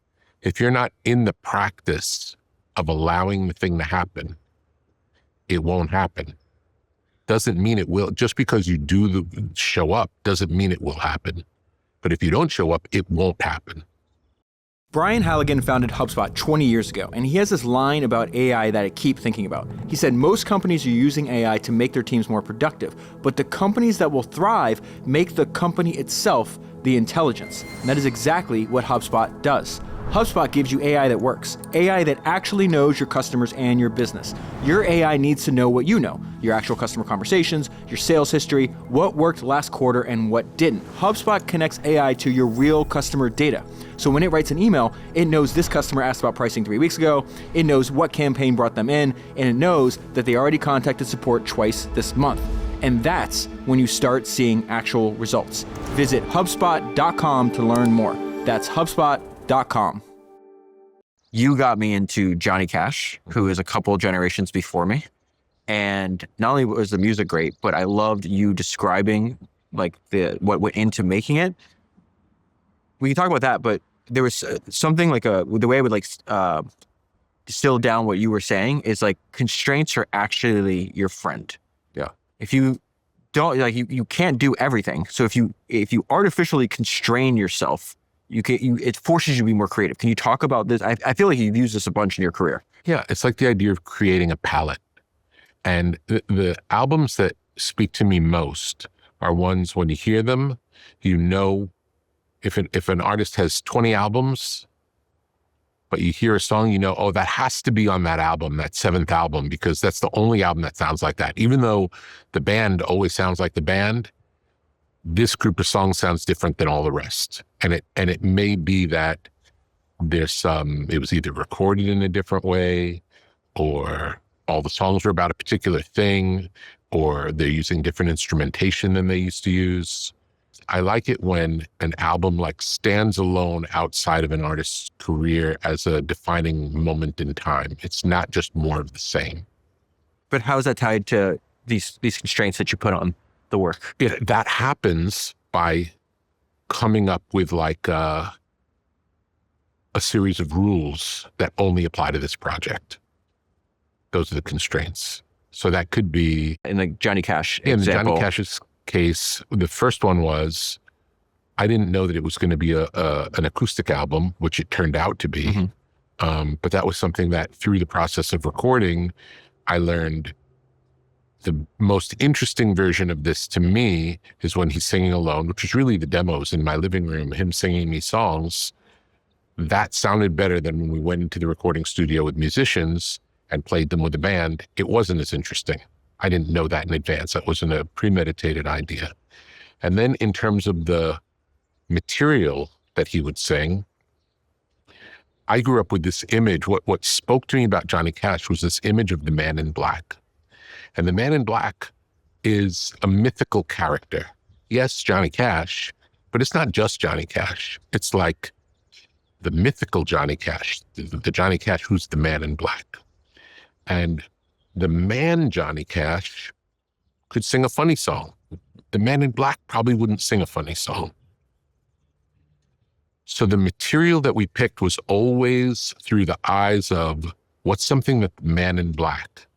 in the practice of allowing the thing to happen, it won't happen. Doesn't mean it will. Just because you do show up doesn't mean it will happen. But if you don't show up, it won't happen. Brian Halligan founded HubSpot 20 years ago, and he has this line about AI that I keep thinking about. He said most companies are using AI to make their teams more productive, but the companies that will thrive make the company itself the intelligence. And that is exactly what HubSpot does. HubSpot gives you AI that works, AI that actually knows your customers and your business. Your AI needs to know what you know, your actual customer conversations, your sales history, what worked last quarter and what didn't. HubSpot connects AI to your real customer data. So when it writes an email, it knows this customer asked about pricing 3 weeks ago, it knows what campaign brought them in, and it knows that they already contacted support twice this month. And that's when you start seeing actual results. Visit HubSpot.com to learn more. That's HubSpot.com. You got me into Johnny Cash, who is a couple generations before me. And not only was the music great, but I loved you describing like what went into making it. We can talk about that, but there was something like the way I would like distill down what you were saying is like constraints are actually your friend. Yeah. If you don't like you can't do everything. So if you artificially constrain yourself, it forces you to be more creative. Can you talk about this? I feel like you've used this a bunch in your career. Yeah, it's like the idea of creating a palette. And the albums that speak to me most are ones when you hear them, you know, if an artist has 20 albums, but you hear a song, you know, oh, that has to be on that album, that 7th album, because that's the only album that sounds like that. Even though the band always sounds like the band, this group of songs sounds different than all the rest. And it may be that there's it was either recorded in a different way, or all the songs are about a particular thing, or they're using different instrumentation than they used to use. I like it when an album like stands alone outside of an artist's career as a defining moment in time. It's not just more of the same. But how is that tied to these constraints that you put on the work? That happens by coming up with like a series of rules that only apply to this project. Those are the constraints. So that could be in the Johnny Cash example. In the Johnny Cash's case, the first one was, I didn't know that it was going to be an acoustic album, which it turned out to be. Mm-hmm. But that was something that through the process of recording, I learned the most interesting version of this to me is when he's singing alone, which is really the demos in my living room, him singing me songs. That sounded better than when we went into the recording studio with musicians and played them with a band. It wasn't as interesting. I didn't know that in advance. That wasn't a premeditated idea. And then in terms of the material that he would sing, I grew up with this image. What spoke to me about Johnny Cash was this image of the Man in Black. And the Man in Black is a mythical character. Yes, Johnny Cash, but it's not just Johnny Cash. It's like the mythical Johnny Cash, the Johnny Cash who's the Man in Black. And the man Johnny Cash could sing a funny song. The Man in Black probably wouldn't sing a funny song. So the material that we picked was always through the eyes of what's something that the Man in Black,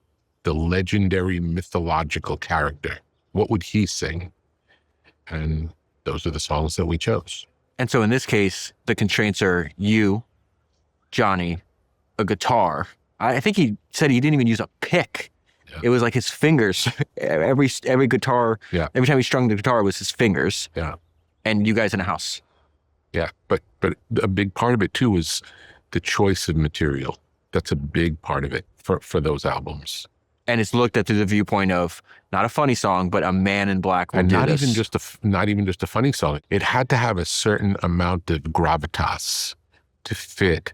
the legendary mythological character, what would he sing? And those are the songs that we chose. And so in this case, the constraints are you, Johnny, a guitar. I think he said he didn't even use a pick. Yeah. It was like his fingers. Every guitar, Yeah. every time he strung the guitar, it was his fingers. Yeah. And you guys in a house. Yeah. But a big part of it too was the choice of material. That's a big part of it for those albums. And it's looked at through the viewpoint of not a funny song, but a man in black will And do not this. even just a funny song. It had to have a certain amount of gravitas to fit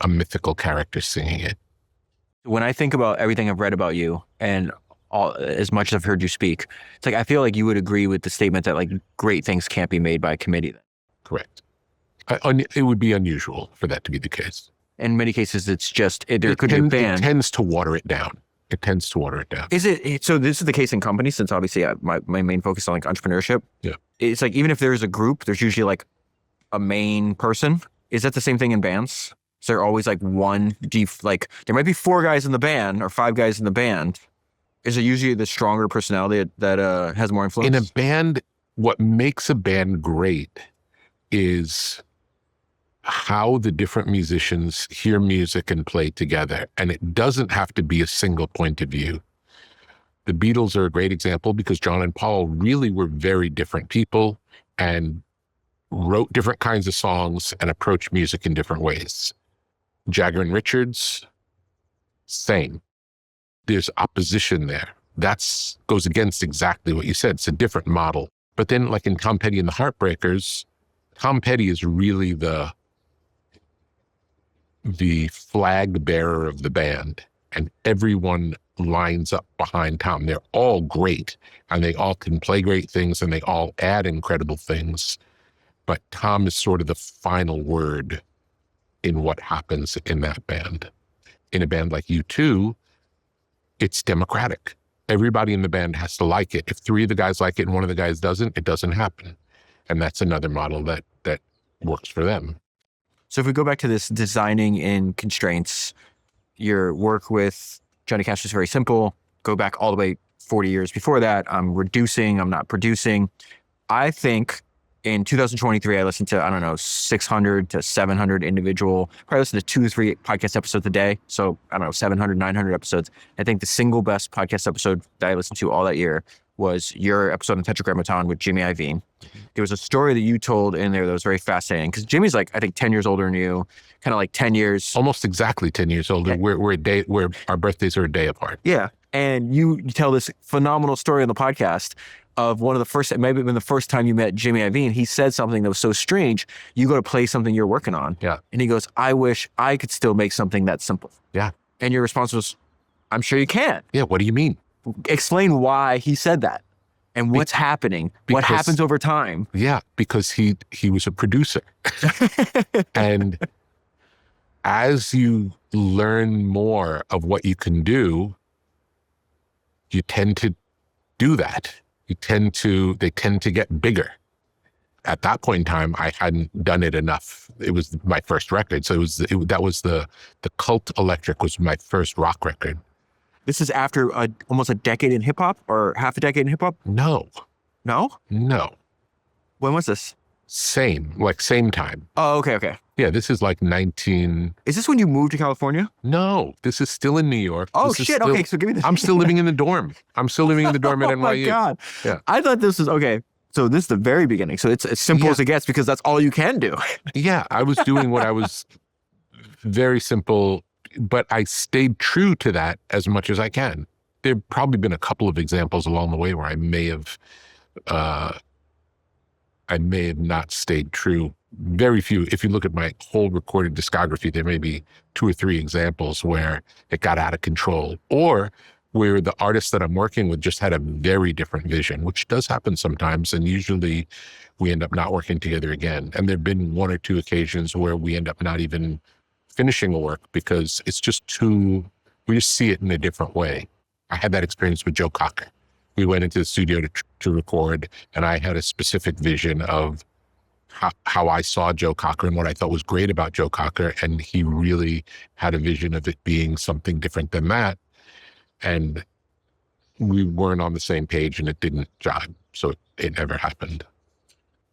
a mythical character singing it. When I think about everything I've read about you and as much as I've heard you speak, it's like I feel like you would agree with the statement that like great things can't be made by a committee. Correct. It would be unusual for that to be the case. In many cases, it's just there could be a band. It tends to water it down. Is it so? This is the case in companies, since obviously my main focus on like entrepreneurship. Yeah, it's like even if there's a group, there's usually like a main person. Is that the same thing in bands? Is there always like one like there might be 4 guys in the band or 5 guys in the band? Is it usually the stronger personality that has more influence? In a band, what makes a band great is how the different musicians hear music and play together. And it doesn't have to be a single point of view. The Beatles are a great example because John and Paul really were very different people and wrote different kinds of songs and approached music in different ways. Jagger and Richards, same. There's opposition there. That goes against exactly what you said. It's a different model. But then like in Tom Petty and the Heartbreakers, Tom Petty is really the flag bearer of the band, and everyone lines up behind Tom. They're all great and they all can play great things and they all add incredible things. But Tom is sort of the final word in what happens in that band. In a band like U2, it's democratic. Everybody in the band has to like it. If 3 of the guys like it and 1 of the guys doesn't, it doesn't happen. And that's another model that works for them. So if we go back to this designing in constraints, your work with Johnny Cash is very simple. Go back all the way 40 years before that. I'm reducing, I'm not producing. I think in 2023, I listened to, I don't know, 600 to 700 individual, probably listen to 2 or 3 podcast episodes a day. So I don't know, 700, 900 episodes. I think the single best podcast episode that I listened to all that year was your episode on Tetragrammaton with Jimmy Iovine. There was a story that you told in there that was very fascinating because Jimmy's like, I think 10 years older than you, kind of like 10 years. Almost exactly 10 years older. Yeah. We're our birthdays are a day apart. Yeah. And you tell this phenomenal story on the podcast of one of the first, it may have been the first time you met Jimmy Iovine. He said something that was so strange. You go to play something you're working on. Yeah. And he goes, I wish I could still make something that simple. Yeah. And your response was, I'm sure you can. Yeah. What do you mean? Explain why he said that and what's happening, what happens over time. Yeah, because he was a producer. And as you learn more of what you can do, you tend to do that. They tend to get bigger. At that point in time, I hadn't done it enough. It was my first record. So that was the Cult Electric was my first rock record. This is after almost a decade in hip hop or half a decade in hip hop? No. No? When was this? Same time. Oh, okay. Yeah, this is like 19... Is this when you moved to California? No, this is still in New York. Oh, shit. Okay, so give me this. I'm still living in the dorm. I'm still living in the dorm at NYU. Oh, my God. Yeah. I thought this was, okay, so this is the very beginning. So it's as simple as it gets because that's all you can do. Yeah, I was doing what I was very simple, but I stayed true to that as much as I can. There have probably been a couple of examples along the way where I may have not stayed true. Very few. If you look at my whole recorded discography, there may be 2 or 3 examples where it got out of control or where the artist that I'm working with just had a very different vision, which does happen sometimes. And usually we end up not working together again. And there've been 1 or 2 occasions where we end up not even finishing a work because it's just we just see it in a different way. I had that experience with Joe Cocker. We went into the studio to record, and I had a specific vision of how I saw Joe Cocker and what I thought was great about Joe Cocker. And he really had a vision of it being something different than that. And we weren't on the same page and it didn't jive. So it never happened.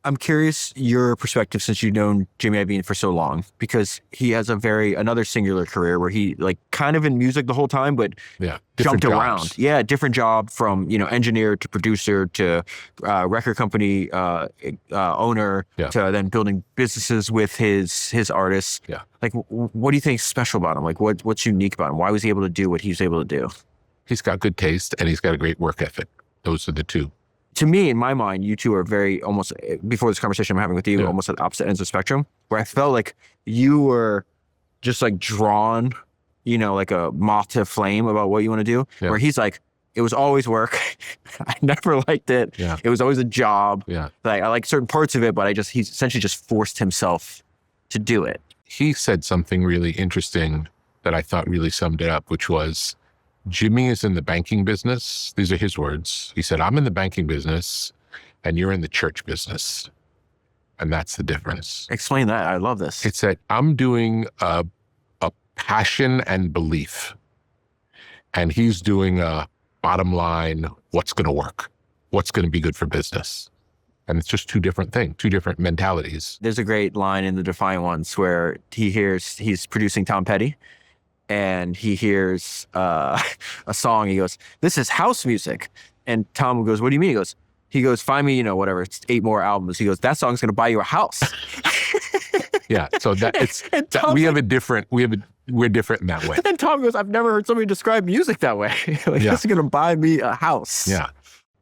I'm curious your perspective since you've known Jimmy Iovine for so long, because he has another singular career where he like kind of in music the whole time, but different jumped around. jobs. Yeah, different job from, engineer to producer to record company owner to then building businesses with his artists. Yeah. Like, what do you think is special about him? Like, what's unique about him? Why was he able to do what he was able to do? He's got good taste and he's got a great work ethic. Those are the two. To me, in my mind, you two are very almost, before this conversation I'm having with you, almost at opposite ends of the spectrum, where I felt like you were just like drawn, like a moth to a flame about what you want to do, where he's like, it was always work. I never liked it. Yeah. It was always a job. Yeah. Like I like certain parts of it, but he essentially just forced himself to do it. He said something really interesting that I thought really summed it up, which was, Jimmy is in the banking business. These are his words. He said, I'm in the banking business and you're in the church business. And that's the difference. Explain that. I love this. It's that I'm doing a passion and belief. And he's doing a bottom line, what's going to work? What's going to be good for business? And it's just two different things, two different mentalities. There's a great line in the Defiant Ones where he's producing Tom Petty. And he hears a song. He goes, "This is house music." And Tom goes, "What do you mean?" He goes, "Find me, whatever, it's 8 more albums." He goes, "That song's gonna buy you a house." Yeah. So we're different in that way. And Tom goes, "I've never heard somebody describe music that way." Like, this is gonna buy me a house. Yeah.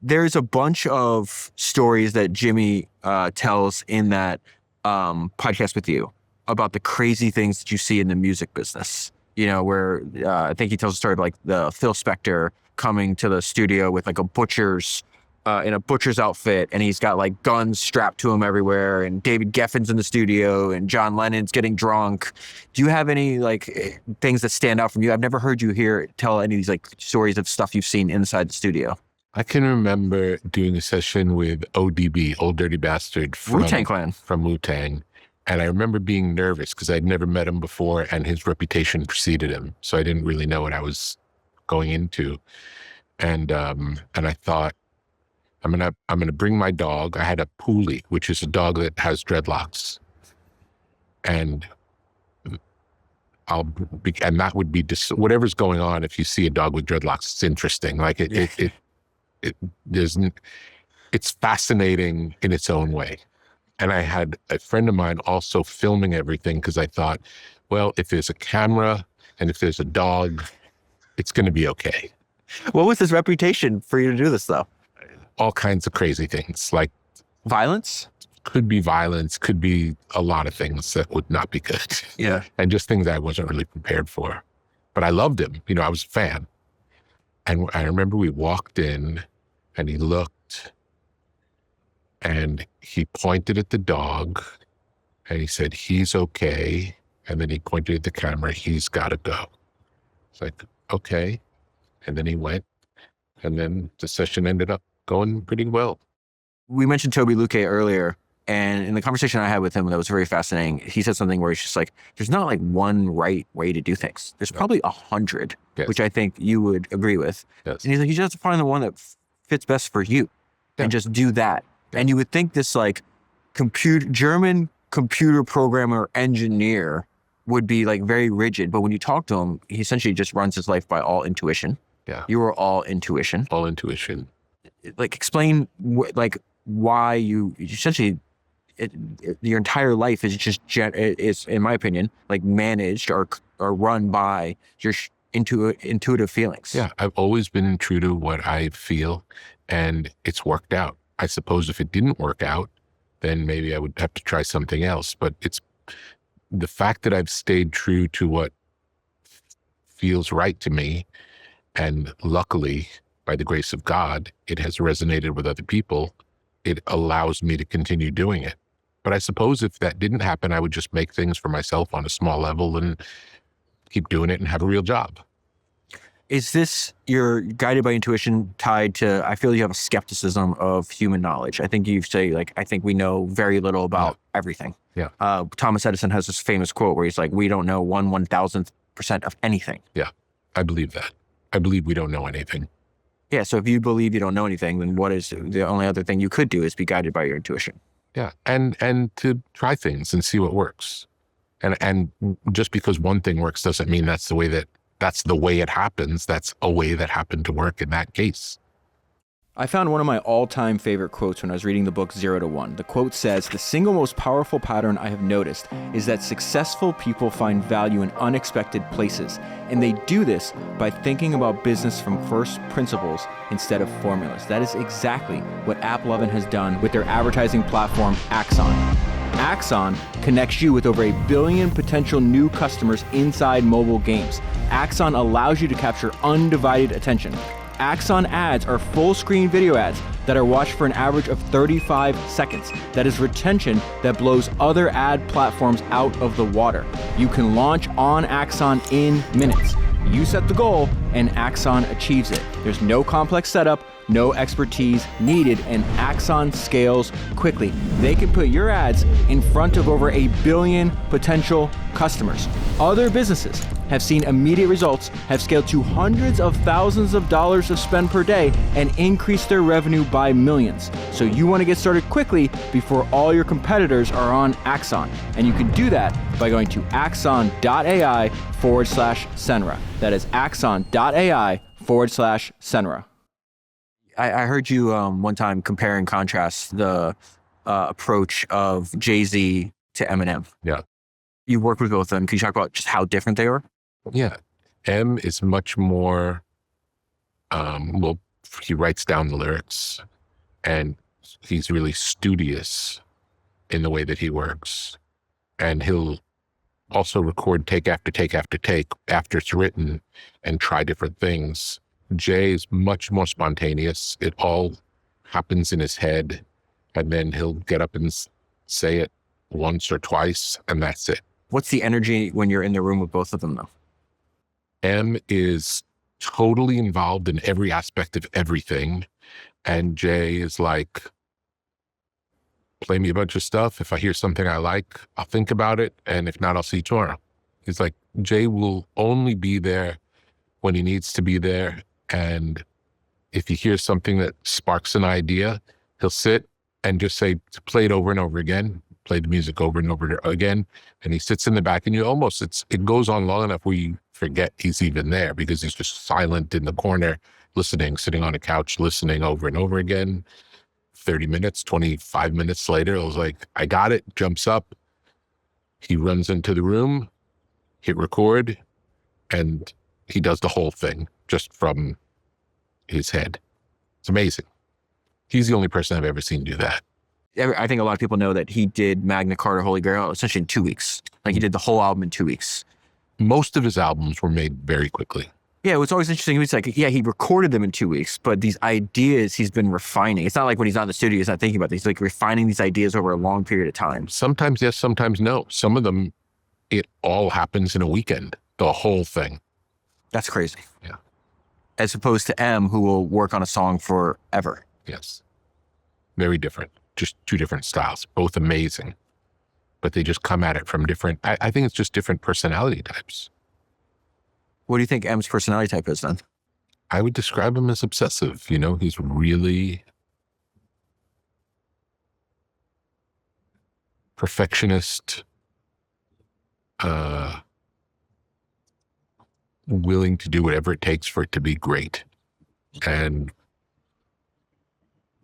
There's a bunch of stories that Jimmy tells in that podcast with you about the crazy things that you see in the music business. Where I think he tells a story of like the Phil Spector coming to the studio with like a butcher's in a butcher's outfit, and he's got like guns strapped to him everywhere, and David Geffen's in the studio, and John Lennon's getting drunk. Do you have any like things that stand out from you? I've never heard you tell any of these like stories of stuff you've seen inside the studio. I can remember doing a session with ODB, Old Dirty Bastard from Wu-Tang Clan. From Wu-Tang. And I remember being nervous because I'd never met him before and his reputation preceded him. So I didn't really know what I was going into. And I thought, I'm gonna bring my dog. I had a Puli, which is a dog that has dreadlocks. And that would be whatever's going on. If you see a dog with dreadlocks, it's interesting. Like it's fascinating in its own way. And I had a friend of mine also filming everything because I thought, well, if there's a camera and if there's a dog, it's going to be okay. What was his reputation for you to do this, though? All kinds of crazy things, like violence? Could be violence, could be a lot of things that would not be good. Yeah. And just things I wasn't really prepared for. But I loved him. I was a fan. And I remember we walked in and he looked and he pointed at the dog and he said, "He's okay." And then he pointed at the camera, "He's got to go." It's like, okay. And then he went, and then the session ended up going pretty well. We mentioned Toby Luque earlier, and in the conversation I had with him that was very fascinating, he said something where he's just like, there's not like one right way to do things. There's probably 100, which I think you would agree with. Yes. And he's like, you just have to find the one that fits best for you and just do that. And you would think this like German computer programmer engineer would be like very rigid, but when you talk to him, he essentially just runs his life by all intuition. Yeah. You were all intuition. All intuition. Like explain why you essentially your entire life is just is, in my opinion, like managed or run by your intuitive feelings. Yeah, I've always been true to what I feel, and it's worked out. I suppose if it didn't work out, then maybe I would have to try something else. But it's the fact that I've stayed true to what feels right to me, and luckily, by the grace of God, it has resonated with other people. It allows me to continue doing it. But I suppose if that didn't happen, I would just make things for myself on a small level and keep doing it and have a real job. Is this, you're guided by intuition tied to, I feel you have a skepticism of human knowledge. I think you say, like, I think we know very little about everything. Yeah. Thomas Edison has this famous quote where he's like, we don't know 1/1000% of anything. Yeah, I believe that. I believe we don't know anything. Yeah, so if you believe you don't know anything, then what is the only other thing you could do is be guided by your intuition. Yeah. And to try things and see what works. And just because one thing works doesn't mean that's the way it happens. That's a way that happened to work in that case. I found one of my all-time favorite quotes when I was reading the book 0 to 1. The quote says, "The single most powerful pattern I have noticed is that successful people find value in unexpected places, and they do this by thinking about business from first principles instead of formulas." That is exactly what AppLovin has done with their advertising platform, Axon. Axon connects you with over 1 billion potential new customers inside mobile games. Axon allows you to capture undivided attention. Axon ads are full-screen video ads that are watched for an average of 35 seconds. That is retention that blows other ad platforms out of the water. You can launch on Axon in minutes. You set the goal, and Axon achieves it. There's no complex setup, no expertise needed, and Axon scales quickly. They can put your ads in front of over 1 billion potential customers. Other businesses have seen immediate results, have scaled to hundreds of thousands of dollars of spend per day, and increased their revenue by millions. So you want to get started quickly before all your competitors are on Axon. And you can do that by going to axon.ai/Senra. That is axon.ai/Senra. I heard you one time compare and contrast the approach of Jay-Z to Eminem. Yeah. You worked with both of them. Can you talk about just how different they are? Yeah. M is much more, he writes down the lyrics, and he's really studious in the way that he works. And he'll also record take after take after take after it's written and try different things. Jay is much more spontaneous. It all happens in his head, and then he'll get up and say it once or twice, and that's it. What's the energy when you're in the room with both of them, though? M is totally involved in every aspect of everything, and Jay is like, play me a bunch of stuff. If I hear something I like, I'll think about it, and if not, I'll see you tomorrow. He's like, Jay will only be there when he needs to be there. And if he hears something that sparks an idea, he'll sit and just say, play it over and over again, play the music over and over again. And he sits in the back, and it goes on long enough where you forget he's even there, because he's just silent in the corner, listening, sitting on a couch, listening over and over again. 30 minutes, 25 minutes later, I was like, I got it, jumps up. He runs into the room, hit record, and he does the whole thing just from his head. It's amazing. He's the only person I've ever seen do that. I think a lot of people know that he did Magna Carta Holy Grail essentially in 2 weeks. Like, he did the whole album in 2 weeks. Most of his albums were made very quickly. Yeah, it was always interesting. He was like, yeah, he recorded them in 2 weeks, but these ideas he's been refining. It's not like when he's not in the studio, he's not thinking about these. He's like refining these ideas over a long period of time. Sometimes yes, sometimes no. Some of them, it all happens in a weekend, the whole thing. That's crazy. Yeah. As opposed to M, who will work on a song forever. Yes. Very different. Just two different styles, both amazing. But they just come at it from different, I think it's just different personality types. What do you think M's personality type is then? I would describe him as obsessive. He's really perfectionist, willing to do whatever it takes for it to be great, and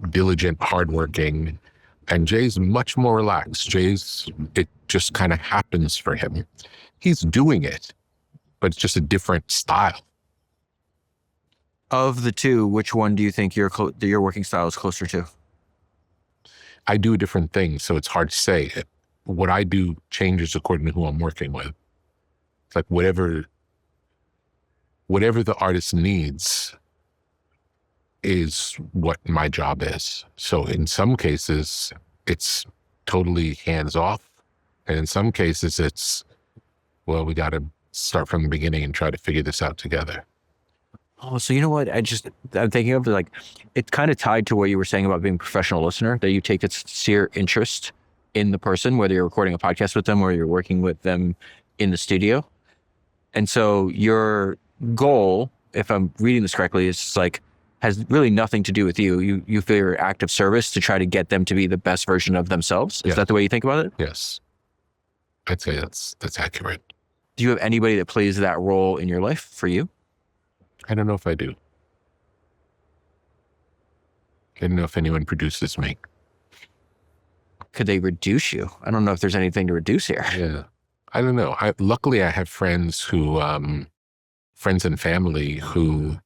diligent, hardworking. And Jay's much more relaxed. It just kind of happens for him. He's doing it, but it's just a different style. Of the two, which one do you think your working style is closer to? I do different things, so it's hard to say. What I do changes according to who I'm working with. It's like whatever the artist needs is what my job is. So in some cases, it's totally hands off. And in some cases, it's, well, we got to start from the beginning and try to figure this out together. Oh, so you know what? I'm thinking of, like, it's kind of tied to what you were saying about being a professional listener, that you take this sincere interest in the person, whether you're recording a podcast with them or you're working with them in the studio. And so your goal, if I'm reading this correctly, is just like, has really nothing to do with you. You feel your act of service to try to get them to be the best version of themselves. Is that the way you think about it? Yes. I'd say that's accurate. Do you have anybody that plays that role in your life for you? I don't know if I do. I don't know if anyone produces me. Could they reduce you? I don't know if there's anything to reduce here. Yeah. I don't know. Luckily I have friends who, friends and family who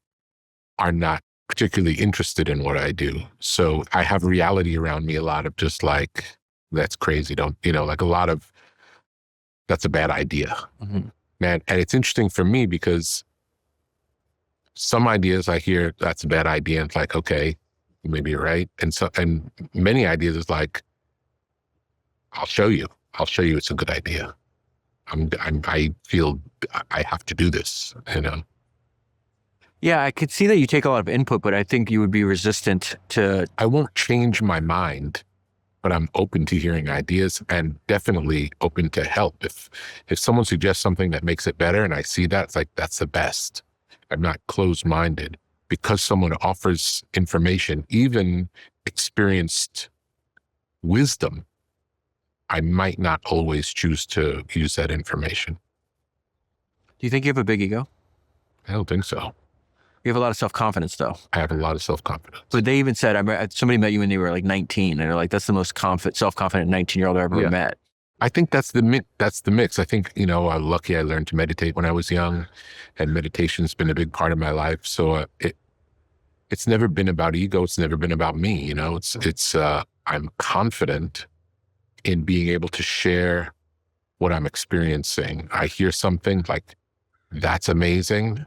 are not particularly interested in what I do. So I have reality around me, a lot of just like, that's crazy. Like a lot of, that's a bad idea. Mm-hmm. Man. And it's interesting for me because some ideas I hear, that's a bad idea. And it's like, okay, maybe you're right. And many ideas is like, I'll show you it's a good idea. I feel I have to do this, Yeah, I could see that you take a lot of input, but I think you would be resistant to. I won't change my mind, but I'm open to hearing ideas and definitely open to help. If someone suggests something that makes it better and I see that, it's like, that's the best. I'm not closed-minded because someone offers information, even experienced wisdom. I might not always choose to use that information. Do you think you have a big ego? I don't think so. You have a lot of self-confidence, though. I have a lot of self-confidence. But they even said, somebody met you when they were like 19, and they're like, that's the most self-confident 19-year-old I've ever met. I think that's the mix. I think, I'm lucky I learned to meditate when I was young, and meditation's been a big part of my life. So it's never been about ego. It's never been about me. I'm confident in being able to share what I'm experiencing. I hear something like, that's amazing.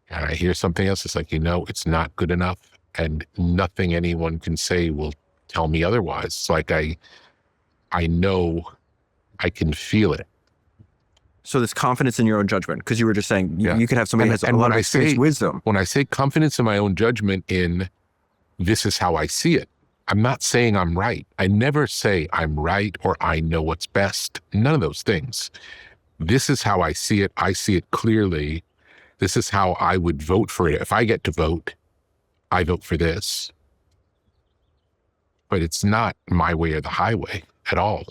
And I hear something else, it's like, it's not good enough. And nothing anyone can say will tell me otherwise. It's like, I know I can feel it. So this confidence in your own judgment, because you were just saying you could have somebody who has a lot of experienced wisdom. When I say confidence in my own judgment in this is how I see it, I'm not saying I'm right. I never say I'm right or I know what's best. None of those things. This is how I see it. I see it clearly. This is how I would vote for it. If I get to vote, I vote for this. But it's not my way or the highway at all.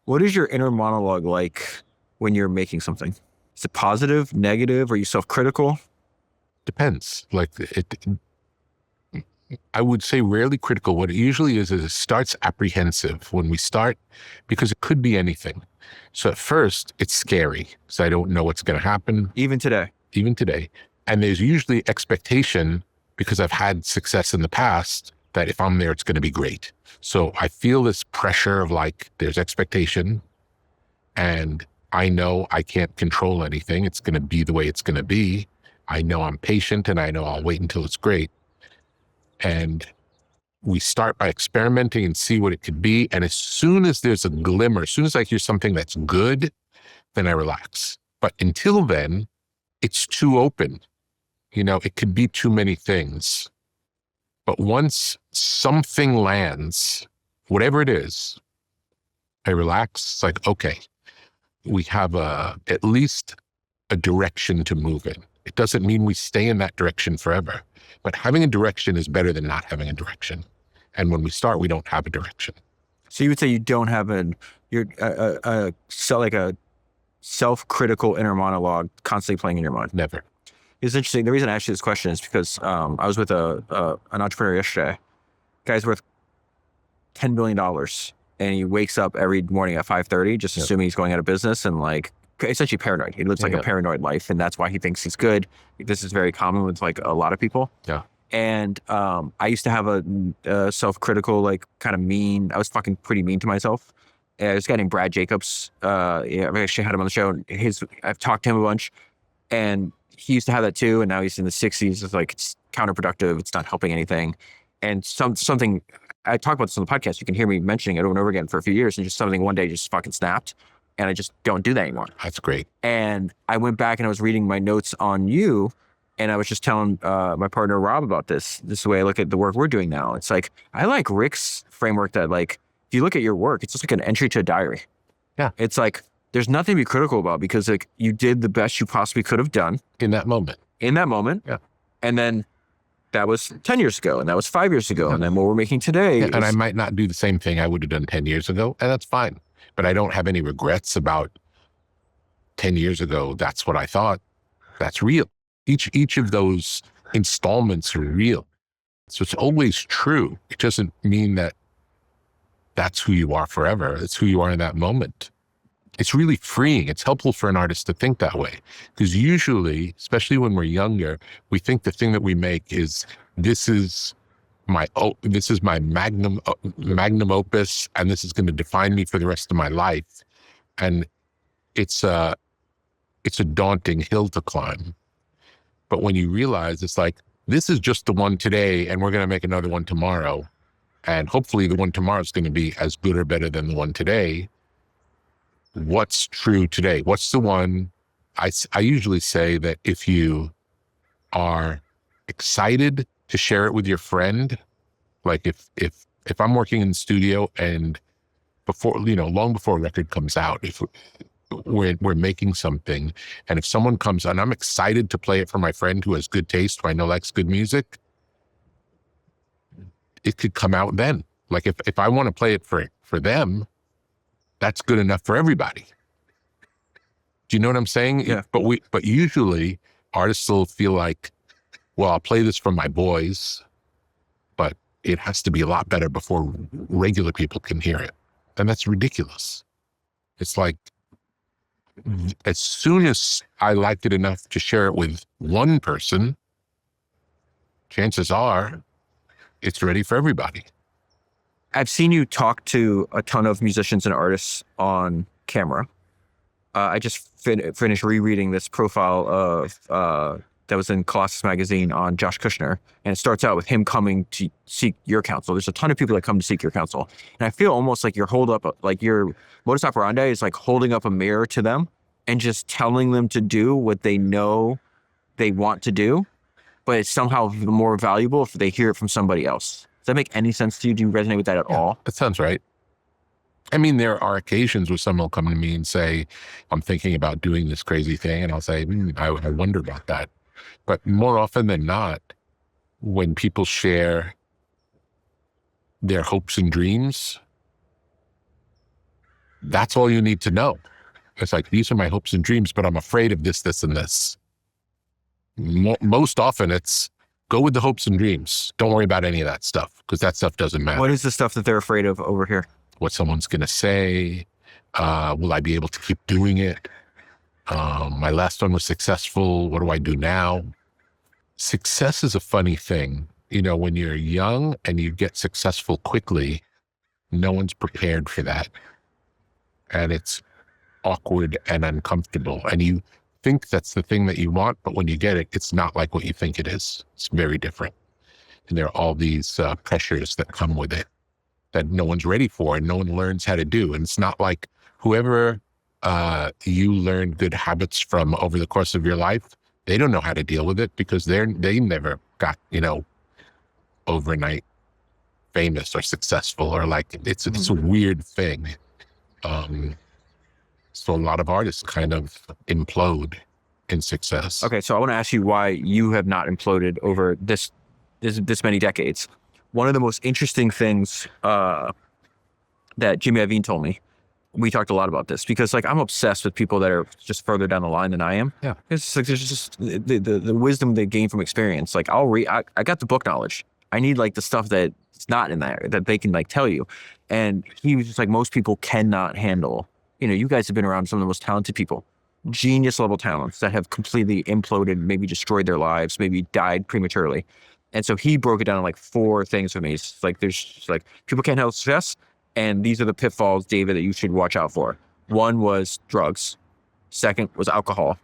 What is your inner monologue like when you're making something? Is it positive, negative? Are you self-critical? Depends. I would say rarely critical. What it usually is it starts apprehensive when we start, because it could be anything. So at first it's scary because I don't know what's going to happen. Even today. And there's usually expectation because I've had success in the past that if I'm there, it's going to be great. So I feel this pressure of like, there's expectation and I know I can't control anything. It's going to be the way it's going to be. I know I'm patient and I know I'll wait until it's great. And we start by experimenting and see what it could be. And as soon as there's a glimmer, as soon as I hear something that's good, then I relax. But until then, it's too open. It could be too many things. But once something lands, whatever it is, I relax. It's like, okay, we have at least a direction to move in. It doesn't mean we stay in that direction forever, but having a direction is better than not having a direction. And when we start, we don't have a direction. So you would say you don't have a self-critical inner monologue constantly playing in your mind? Never. It's interesting. The reason I asked you this question is because I was with an entrepreneur yesterday. Guy's worth $10 billion, and he wakes up every morning at 5:30, just assuming he's going out of business, and essentially paranoid. He lives like a paranoid life, and that's why he thinks he's good. This is very common with a lot of people. Yeah. And I used to have a self-critical, kind of mean. I was fucking pretty mean to myself. This guy named Brad Jacobs. I've actually had him on the show. I've talked to him a bunch, and he used to have that too. And now he's in the 60s. It's counterproductive. It's not helping anything. And something I talk about this on the podcast. You can hear me mentioning it over and over again for a few years, and just something one day just fucking snapped. And I just don't do that anymore. That's great. And I went back and I was reading my notes on you, and I was just telling my partner Rob about this. This is the way I look at the work we're doing now. It's like, I like Rick's framework that if you look at your work, it's just like an entry to a diary. Yeah. It's like, there's nothing to be critical about because you did the best you possibly could have done. In that moment. Yeah. And then that was 10 years ago, and that was 5 years ago, and then what we're making today. Yeah, and I might not do the same thing I would have done 10 years ago, and that's fine. But I don't have any regrets about 10 years ago. That's what I thought. That's real. Each of those installments are real. So it's always true. It doesn't mean that that's who you are forever. It's who you are in that moment. It's really freeing. It's helpful for an artist to think that way. Because usually, especially when we're younger, we think the thing that we make is, this is my magnum opus, and this is going to define me for the rest of my life. And it's a daunting hill to climb. But when you realize it's like, this is just the one today, and we're going to make another one tomorrow. And hopefully the one tomorrow is going to be as good or better than the one today. What's true today? What's the one? I usually say that if you are excited to share it with your friend, like if I'm working in the studio and long before a record comes out, if we're making something, and if someone comes and I'm excited to play it for my friend who has good taste, who I know likes good music, it could come out then. Like if I want to play it for them, that's good enough for everybody. Do you know what I'm saying? Yeah. But usually artists will feel like, well, I'll play this for my boys, but it has to be a lot better before regular people can hear it. And that's ridiculous. It's like, as soon as I like it enough to share it with one person, chances are it's ready for everybody. I've seen you talk to a ton of musicians and artists on camera. I just finished rereading this profile of that was in Colossus magazine on Josh Kushner, and it starts out with him coming to seek your counsel. There's a ton of people that come to seek your counsel, and I feel almost like your modus operandi is like holding up a mirror to them and just telling them to do what they know they want to do, but it's somehow more valuable if they hear it from somebody else. Does that make any sense to you? Do you resonate with that at all? That sounds right. I mean, there are occasions where someone will come to me and say, I'm thinking about doing this crazy thing. And I'll say, I wonder about that. But more often than not, when people share their hopes and dreams, that's all you need to know. It's like, these are my hopes and dreams, but I'm afraid of this, this, and this. Most often it's, go with the hopes and dreams. Don't worry about any of that stuff, because that stuff doesn't matter. What is the stuff that they're afraid of over here? What someone's going to say. Will I be able to keep doing it? My last one was successful. What do I do now? Success is a funny thing. You know, when you're young and you get successful quickly, no one's prepared for that. And it's awkward and uncomfortable. And you think that's the thing that you want, but when you get it, it's not like what you think it is. It's very different. And there are all these pressures that come with it that no one's ready for and no one learns how to do. And it's not like whoever you learn good habits from over the course of your life, they don't know how to deal with it because they never got, overnight famous or successful, or like, it's a weird thing. So a lot of artists kind of implode in success. Okay, so I want to ask you why you have not imploded over this many decades. One of the most interesting things that Jimmy Iovine told me, we talked a lot about this, because like I'm obsessed with people that are just further down the line than I am. Yeah, it's like there's just the wisdom they gain from experience. Like I got the book knowledge. I need like the stuff that's not in there that they can like tell you. And he was just like, most people cannot handle. You guys have been around some of the most talented people, genius level talents that have completely imploded, maybe destroyed their lives, maybe died prematurely. And so he broke it down in like 4 things for me. It's like, there's just like, people can't handle stress. And these are the pitfalls, David, that you should watch out for. 1 was drugs. 2nd was alcohol.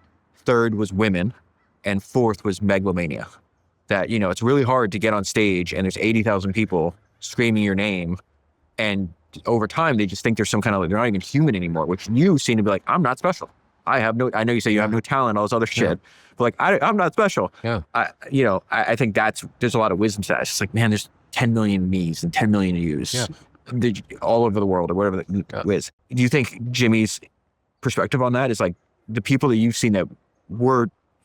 3rd was women. And 4th was megalomania. That, it's really hard to get on stage and there's 80,000 people screaming your name. And over time, they just think there's some kind of, they're not even human anymore, which you seem to be like, I'm not special. I know you say you have no talent, all this other shit, but like, I'm not special. Yeah. I think there's a lot of wisdom to that. It's just like, man, there's 10 million me's and 10 million yous all over the world, or whatever it is. Do you think Jimmy's perspective on that is like the people that you've seen that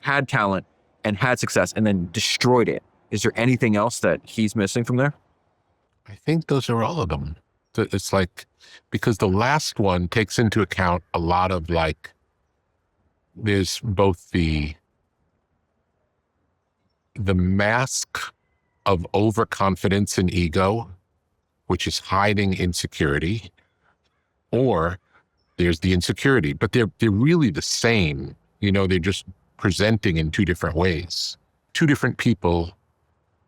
had talent and had success and then destroyed it? Is there anything else that he's missing from there? I think those are all of them. It's like, because the last one takes into account a lot of like, there's both the mask of overconfidence and ego, which is hiding insecurity, or there's the insecurity, but they're really the same. You know, they're just presenting in two different ways. Two different people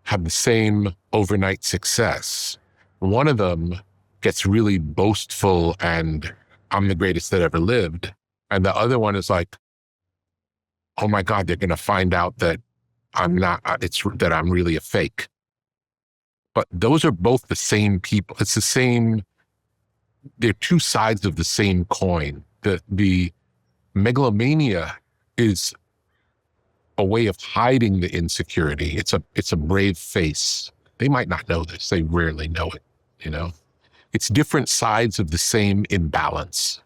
have the same overnight success. One of them gets really boastful and I'm the greatest that ever lived. And the other one is like, oh my God, they're going to find out that I'm not, that I'm really a fake. But those are both the same people. It's the same, they're two sides of the same coin. The megalomania is a way of hiding the insecurity. It's a brave face. They might not know this. They rarely know it, you know? It's different sides of the same imbalance.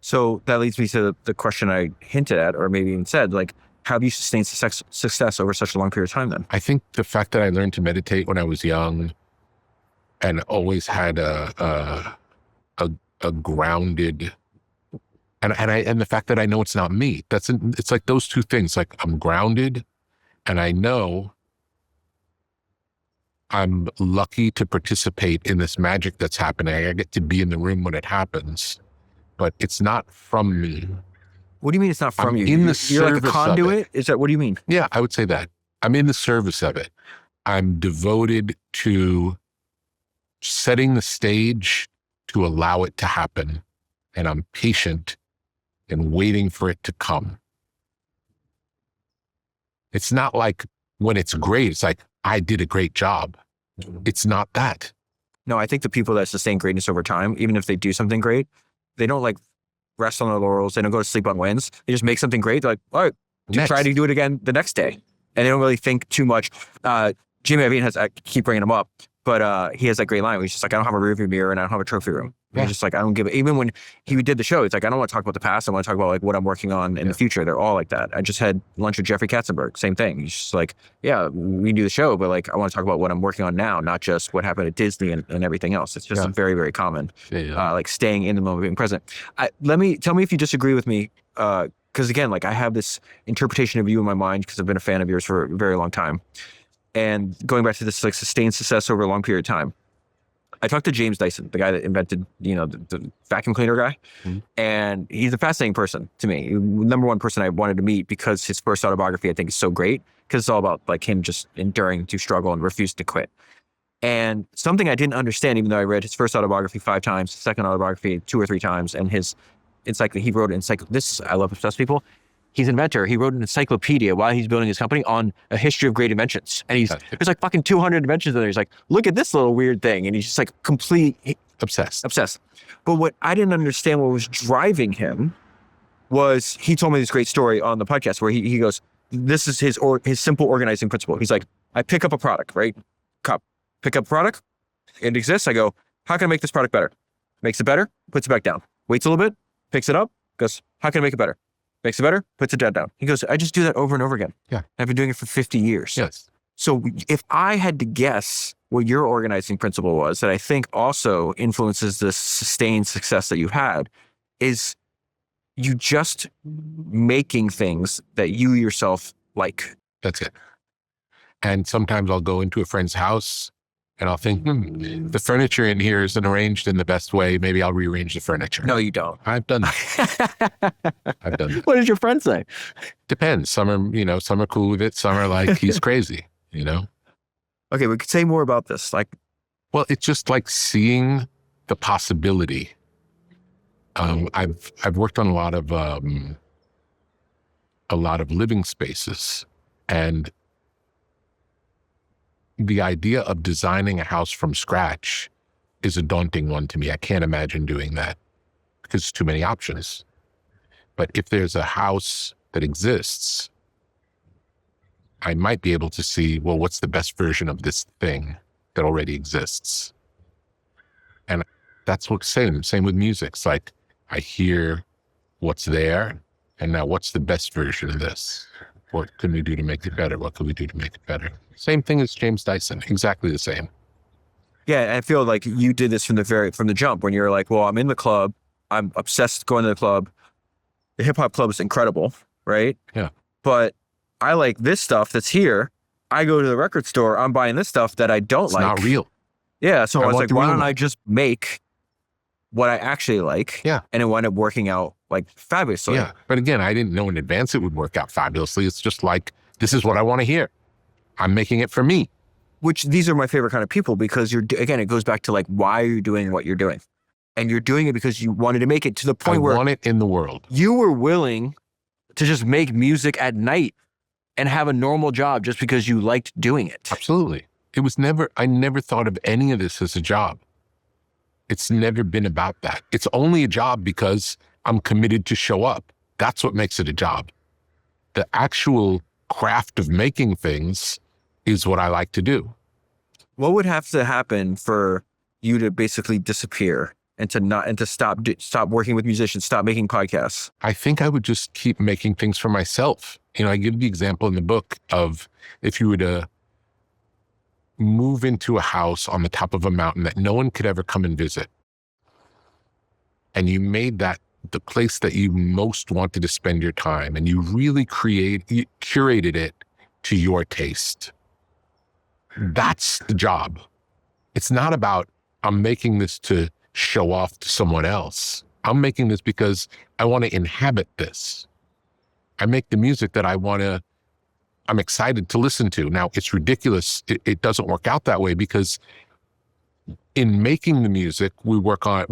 So that leads me to the question I hinted at, or maybe even said, like, how have you sustained success over such a long period of time then? I think the fact that I learned to meditate when I was young and always had a grounded, and the fact that I know it's not me, it's like those two things. Like, I'm grounded and I know I'm lucky to participate in this magic that's happening. I get to be in the room when it happens, but it's not from me. What do you mean it's not from I'm you? in the You're like a service of conduit? it. Is that, what do you mean? Yeah, I would say that. I'm in the service of it. I'm devoted to setting the stage to allow it to happen. And I'm patient and waiting for it to come. It's not like when it's great, it's like, I did a great job. It's not that. No, I think the people that sustain greatness over time, even if they do something great, they don't like rest on their laurels. They don't go to sleep on wins. They just make something great. They're like, all right, try to do it again the next day. And they don't really think too much. Jimmy Iovine has, I keep bringing him up, but he has that great line where he's just like, I don't have a rearview mirror and I don't have a trophy room. Yeah. He's just like, I don't give it. Even when he did the show, it's like, I don't want to talk about the past. I want to talk about like what I'm working on in the future. They're all like that. I just had lunch with Jeffrey Katzenberg. Same thing. He's just like, yeah, we do the show, but like, I want to talk about what I'm working on now, not just what happened at Disney and everything else. It's just very, very common. Like staying in the moment, being present. Tell me if you disagree with me. Because again, like I have this interpretation of you in my mind because I've been a fan of yours for a very long time. And going back to this like sustained success over a long period of time. I talked to James Dyson, the guy that invented, the vacuum cleaner guy. Mm-hmm. And he's a fascinating person to me. Number one person I wanted to meet because his first autobiography I think is so great because it's all about like him just enduring to struggle and refuse to quit. And something I didn't understand, even though I read his first autobiography 5 times, his second autobiography 2 or 3 times, and his he wrote an I love obsessed people. He's an inventor. He wrote an encyclopedia while he's building his company on a history of great inventions. And there's like fucking 200 inventions in there. He's like, look at this little weird thing. And he's just like obsessed. But what I didn't understand what was driving him was he told me this great story on the podcast where he goes, this is his simple organizing principle. He's like, I pick up a product, right? Pick up a product. It exists. I go, how can I make this product better? Makes it better, puts it back down. Waits a little bit, picks it up, goes, how can I make it better? Makes it better, puts it down. He goes, I just do that over and over again. Yeah. I've been doing it for 50 years. Yes. So if I had to guess what your organizing principle was that I think also influences the sustained success that you had is you just making things that you yourself like. That's it. And sometimes I'll go into a friend's house and I'll think, the furniture in here isn't arranged in the best way. Maybe I'll rearrange the furniture. No, you don't. I've done that. I've done that. What did your friends say? Depends. Some are cool with it. Some are like, he's crazy, Okay, we could say more about this. Well, it's just like seeing the possibility. I've worked on a lot of living spaces, and the idea of designing a house from scratch is a daunting one to me. I can't imagine doing that because it's too many options. But if there's a house that exists, I might be able to see, well, what's the best version of this thing that already exists? And that's what's same with music. It's like, I hear what's there, and now what's the best version of this? What can we do to make it better? What can we do to make it better? Same thing as James Dyson, exactly the same. Yeah, I feel like you did this from the jump when you're like, well, I'm in the club, I'm obsessed going to the club. The hip hop club is incredible, right? Yeah. But I like this stuff that's here. I go to the record store, I'm buying this stuff that I don't It's like. not real. Yeah, so I was want like, the why real don't one. I just make what I actually like? Yeah. And it wound up working out like fabulously. Yeah. But again, I didn't know in advance it would work out fabulously. It's just like, this is what I want to hear. I'm making it for me. Which these are my favorite kind of people because again, it goes back to like, why are you doing what you're doing? And you're doing it because you wanted to make it to the point I where want it in the world. you were willing to just make music at night and have a normal job just because you liked doing it. Absolutely. I never thought of any of this as a job. It's never been about that. It's only a job because I'm committed to show up. That's what makes it a job. The actual craft of making things is what I like to do. What would have to happen for you to basically disappear and to stop working with musicians, stop making podcasts? I think I would just keep making things for myself. I give the example in the book of if you were to move into a house on the top of a mountain that no one could ever come and visit, and you made that the place that you most wanted to spend your time, and you really curated it to your taste. That's the job. It's not about, I'm making this to show off to someone else. I'm making this because I want to inhabit this. I make the music that I'm excited to listen to. Now, it's ridiculous. It doesn't work out that way because in making the music, we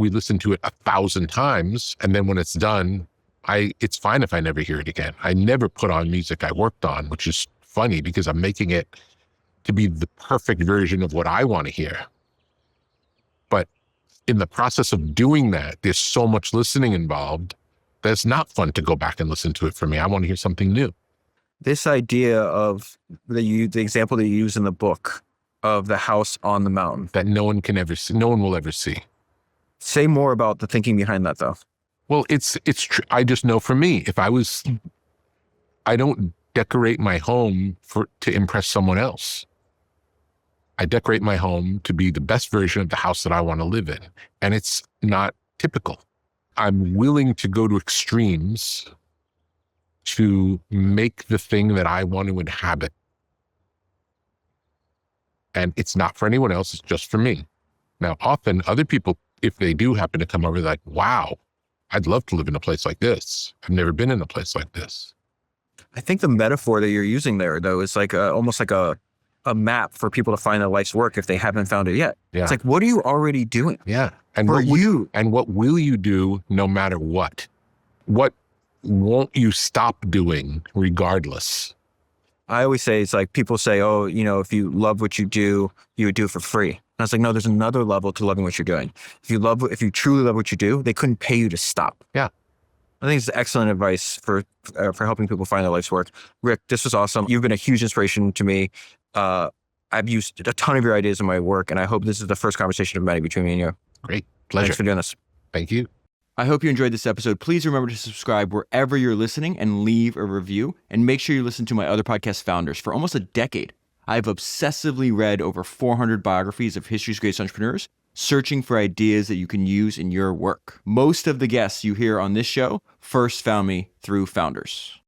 listen to it 1,000 times. And then when it's done, it's fine if I never hear it again. I never put on music I worked on, which is funny because I'm making it to be the perfect version of what I want to hear. But in the process of doing that, there's so much listening involved that it's not fun to go back and listen to it for me. I want to hear something new. This idea of the example that you use in the book of the house on the mountain that no one will ever see. Say more about the thinking behind that, though. Well, it's true. I just know for me, I don't decorate my home to impress someone else. I decorate my home to be the best version of the house that I want to live in. And it's not typical. I'm willing to go to extremes to make the thing that I want to inhabit. And it's not for anyone else, it's just for me. Now, often other people, if they do happen to come over, they're like, wow, I'd love to live in a place like this. I've never been in a place like this. I think the metaphor that you're using there, though, is like almost like a map for people to find their life's work if they haven't found it yet. Yeah. It's like, what are you already doing? Yeah. And For you. And what will you do no matter what? What won't you stop doing regardless? I always say, it's like people say, oh, if you love what you do, you would do it for free. And I was like, no, there's another level to loving what you're doing. If you truly love what you do, they couldn't pay you to stop. Yeah. I think it's excellent advice for helping people find their life's work. Rick, this was awesome. You've been a huge inspiration to me. I've used a ton of your ideas in my work, and I hope this is the first conversation of many between me and you. Great. Pleasure. Thanks for doing this. Thank you. I hope you enjoyed this episode. Please remember to subscribe wherever you're listening and leave a review. And make sure you listen to my other podcast, Founders. For almost a decade, I've obsessively read over 400 biographies of history's greatest entrepreneurs, searching for ideas that you can use in your work. Most of the guests you hear on this show first found me through Founders.